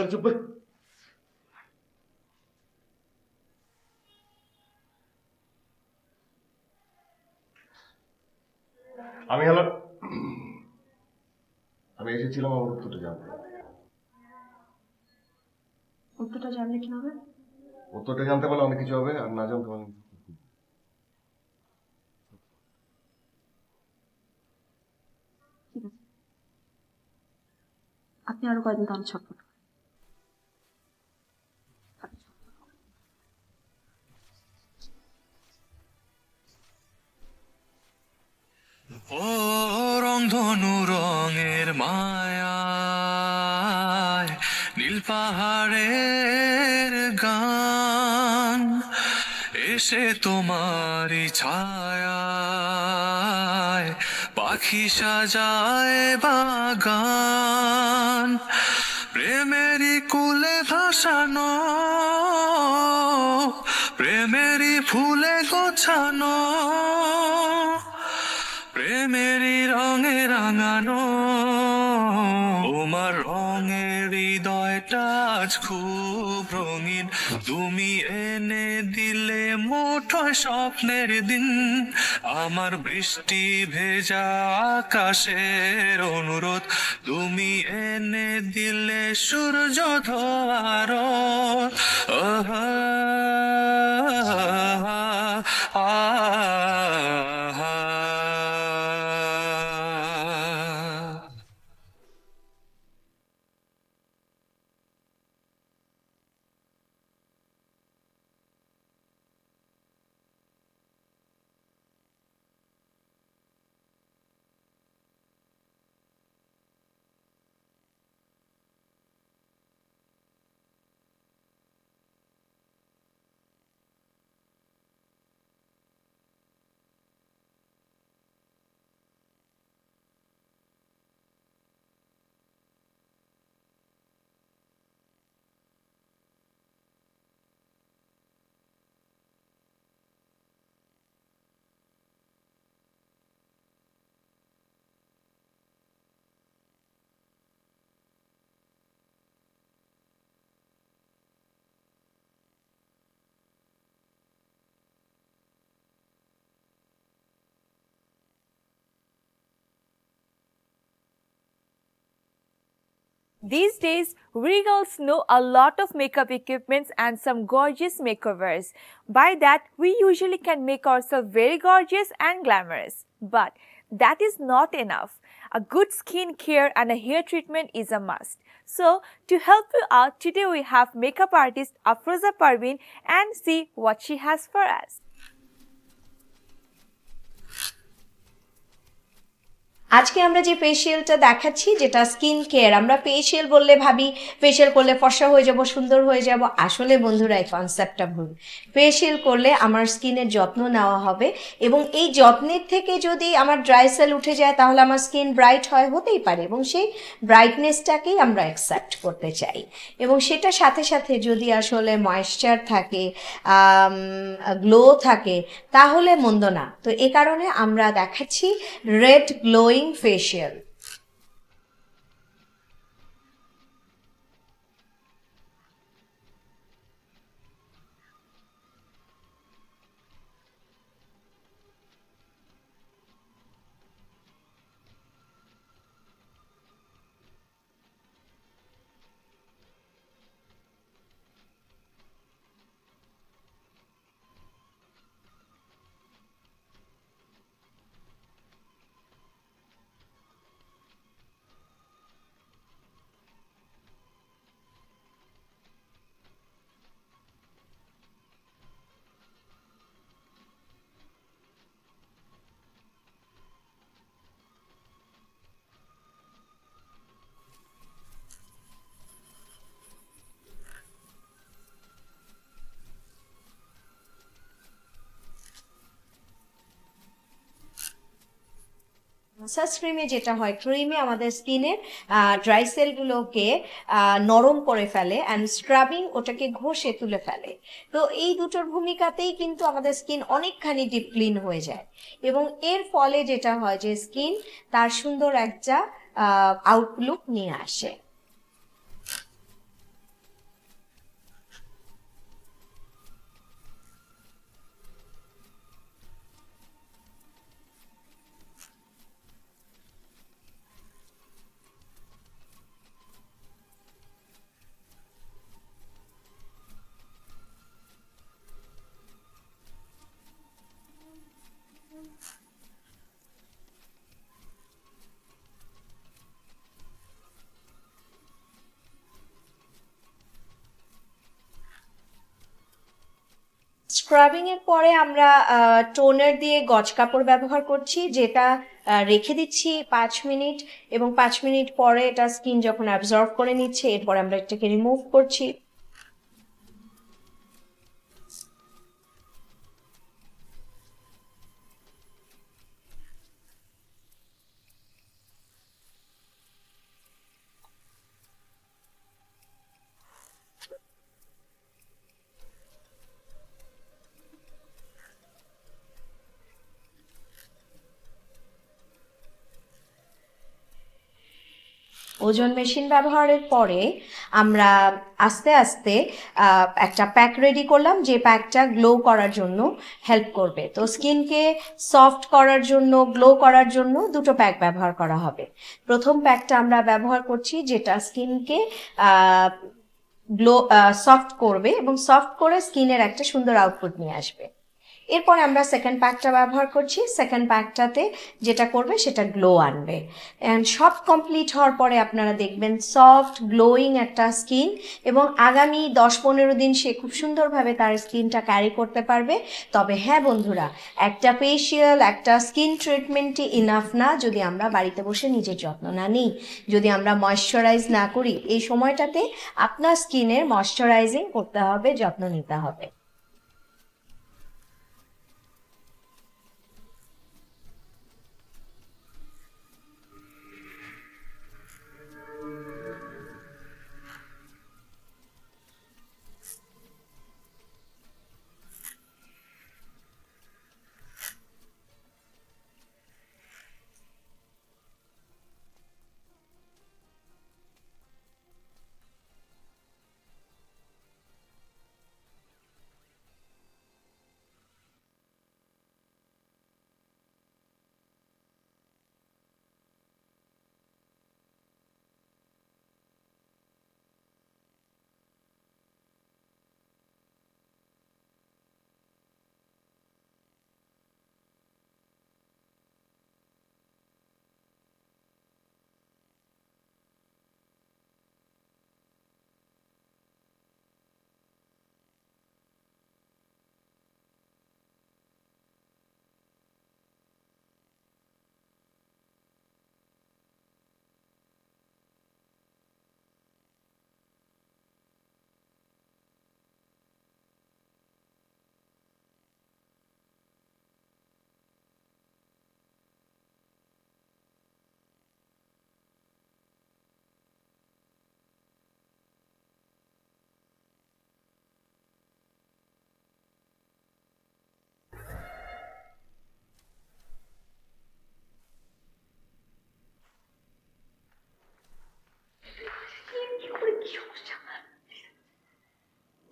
S14: চুপ
S12: আমি হলো আমি এসেছিলাম আমার উত্তরটা জানতে।
S11: উত্তরটা জানলে কি হবে?
S12: উত্তরটা জানতে পারলে অনেক কিছু হবে, আর না জানতে পারলে
S11: ঠিক আছে, আপনি আরো কয়েকদিন তাহলে ছটফট করেন।
S15: ও রংধনু রঙের মায়ায় নীল পাহাড়ের গান এসে তোমারই ছায়ায় পাখি সাজায় বাগান প্রেমেরই কুলে ভাসানো প্রেমেরই ফুলে গোছানো প্রেমেরই রঙে রাঙানো তোমার রঙের হৃদয়টা আজ খুব রঙিন তুমি এনে দিলে মুঠোয় স্বপ্নের দিন আমার বৃষ্টি ভেজা আকাশের অনুরোধ তুমি এনে দিলে সূর্য ধোয়ার
S16: These days, we girls know a lot of makeup equipments and some gorgeous makeovers. By that, we usually can make ourselves very gorgeous and glamorous. But that is not enough. A good skin care and a hair treatment is a must. So, to help you out, today we have makeup artist Afroza Parveen and see what she has for us.
S11: আজকে আমরা যে ফেশিয়ালটা দেখাচ্ছি যেটা skin care, আমরা ফেশিয়াল বললে ভাবি ফেশিয়াল করলে ফর্সা হয়ে যাব, সুন্দর হয়ে যাব। আসলে বন্ধুরা এই কনসেপ্টটা ভুল। ফেশিয়াল করলে আমার স্কিনের যত্ন নেওয়া হবে এবং এই যত্নের থেকে যদি আমার ড্রাই সেল উঠে যায় তাহলে আমার স্কিন ব্রাইট হয়, হতেই পারে, এবং সেই ব্রাইটনেসটাকেই আমরা অ্যাকসেপ্ট করতে চাই। এবং সেটার সাথে সাথে যদি আসলে ময়েশ্চার থাকে, গ্লো থাকে, তাহলে মন্দ না। তো এ কারণে আমরা দেখাচ্ছি রেড গ্লোয়িং facial. সানস্ক্রিমে যেটা হয়, ক্রিমে আমাদের স্কিনের ড্রাই সেলগুলোকে নরম করে ফেলে অ্যান্ড স্ক্রাবিং ওটাকে ঘষে তুলে ফেলে। তো এই দুটোর ভূমিকাতেই কিন্তু আমাদের স্কিন অনেকখানি ডিপ ক্লিন হয়ে যায় এবং এর ফলে যেটা হয় যে স্কিন তার সুন্দর একটা আউটলুক নিয়ে আসে। স্ক্রাবিং এর পরে আমরা টোনার দিয়ে গজ কাপড় ব্যবহার করছি, যেটা রেখে দিচ্ছি 5 মিনিট, এবং 5 মিনিট পরে এটা স্কিন যখন অ্যাবজর্ব করে নিচ্ছে, এরপর আমরা এটাকে রিমুভ করছি। ওজন মেশিন ব্যবহারের পরে আমরা আস্তে আস্তে একটা প্যাক রেডি করলাম, যে প্যাকটা গ্লো করার জন্য হেল্প করবে। তো স্কিনকে সফট করার জন্য, গ্লো করার জন্য দুটো প্যাক ব্যবহার করা হবে। প্রথম প্যাকটা আমরা ব্যবহার করছি, যেটা স্কিনকে গ্লো সফট করবে এবং সফট করে স্কিনের একটা সুন্দর আউটপুট নিয়ে আসবে। এরপর আমরা সেকেন্ড প্যাকটা ব্যবহার করছি। সেকেন্ড প্যাকটাতে যেটা করবে সেটা গ্লো আনবে। অ্যান্ড সব কমপ্লিট হওয়ার পরে আপনারা দেখবেন সফট গ্লোয়িং একটা স্কিন, এবং আগামী 10-15 দিন সে খুব সুন্দরভাবে তার স্কিনটা ক্যারি করতে পারবে। তবে হ্যাঁ বন্ধুরা, একটা ফেসিয়াল, একটা স্কিন ট্রিটমেন্টই ইনাফ না যদি আমরা বাড়িতে বসে নিজের যত্ন না নিই, যদি আমরা ময়শ্চারাইজ না করি। এই সময়টাতে আপনার স্কিনের ময়শ্চারাইজিং করতে হবে, যত্ন নিতে হবে।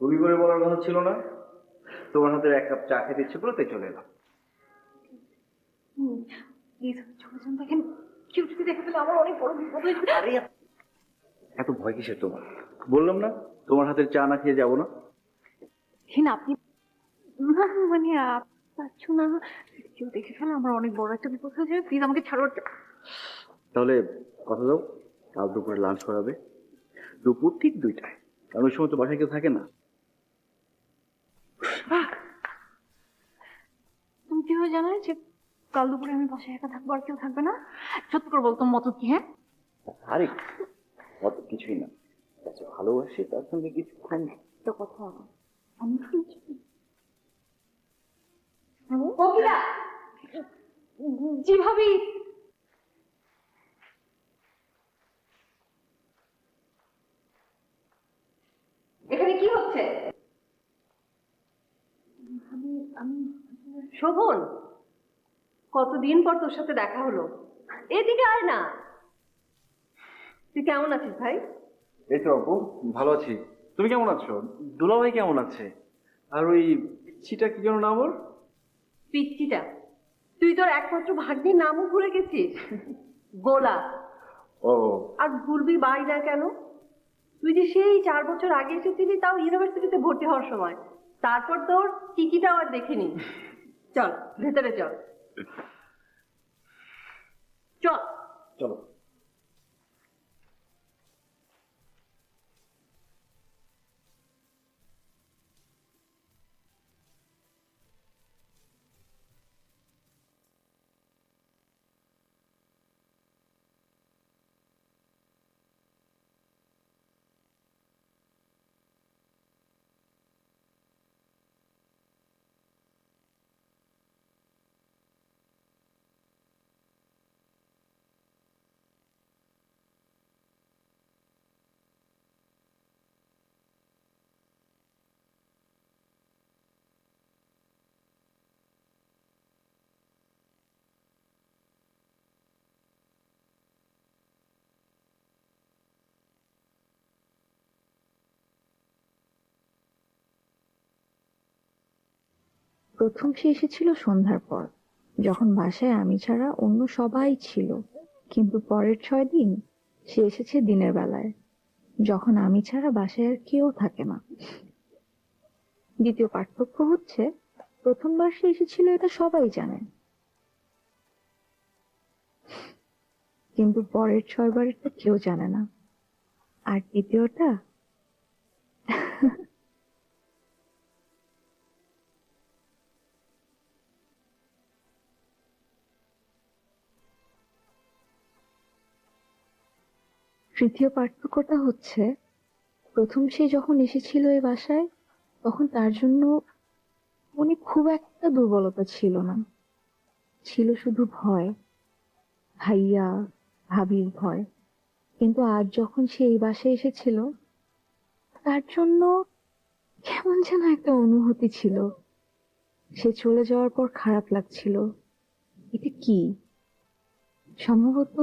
S17: ভুল করে বলার কথা ছিল না, তোমার হাতের এক কাপ চা খেতে ইচ্ছে করে তাই চলে এলাম। এত ভয় কিসের তোমার? বললাম না তোমার হাতের চা না খেয়ে যাবো না।
S13: আপনি মানে পাচ্ছ না, কেউ দেখে ফেলে আমার অনেক বড় একটা বিপদ হয়ে যাবে। প্লিজ আমাকে ছাড়ো।
S17: তাহলে কথা দাও, কাল দুপুরে লাঞ্চ করাবে, দুপুর ঠিক 2টায়, কারণ ওই সময় তো বাসায় কেউ থাকে না।
S13: তুমি কিভাবে জানো যে কাল দুপুরে আমি বাসায় একা থাকবো আর কেউ থাকবে না? সত্যি করে বলতো মত কি? হ্যাঁ,
S17: আরে অত কিছুই না, ভালোবাসি তার সঙ্গে কিছুক্ষণ
S13: তো কথা হবে। আমি জি ভাবি, এখানে কি হচ্ছে? শোভন, কতদিন পর তোর সাথে দেখা হলো, এদিকে আয় না। তুই কেমন আছিস ভাই?
S17: এই তো আপু, ভালো আছি। তুমি কেমন আছো? দুলাভাই কেমন আছে? আর ওই পিচ্ছিটা কি যেন নাম ওর?
S13: পিচ্ছিটা? তুই তোর একমাত্র ভাগ্নির নামও ভুলে গেছিস, গোলা।
S17: ও,
S13: আর ভুলবি বাই না কেন? তুই যে সেই 4 বছর আগে এসেছিলি, তাও ইউনিভার্সিটিতে ভর্তি হওয়ার সময়। তারপর তোর টিকিটাও আর দেখিনি। চল ভেতরে চল, চল
S17: চলো।
S18: প্রথম সে এসেছিল সন্ধ্যার পর, যখন বাসায় আমি ছাড়া অন্য সবাই ছিল। কিন্তু পরের 6 দিন সে এসেছে দিনের বেলায়, যখন আমি ছাড়া বাসায় আর কেউ থাকে না। দ্বিতীয় পার্থক্য হচ্ছে, প্রথমবার সে এসেছিল এটা সবাই জানে, কিন্তু পরের 6 বারেরটা কেউ জানে না। আর দ্বিতীয়টা, তৃতীয় পার্থক্যটা হচ্ছে, প্রথম সে যখন এসেছিল এই বাসায় তখন তার জন্য মনে খুব একটা দুর্বলতা ছিল না, ছিল শুধু ভয়, ভাইয়া ভাবির ভয়। কিন্তু আজ যখন সে এই বাসায় এসেছিল তার জন্য কেমন যেন একটা অনুভূতি ছিল। সে চলে যাওয়ার পর খারাপ লাগছিল। এটা কি? সম্ভবত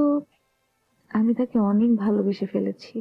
S18: আমি তাকে অনেক ভালোবেসে ফেলেছি।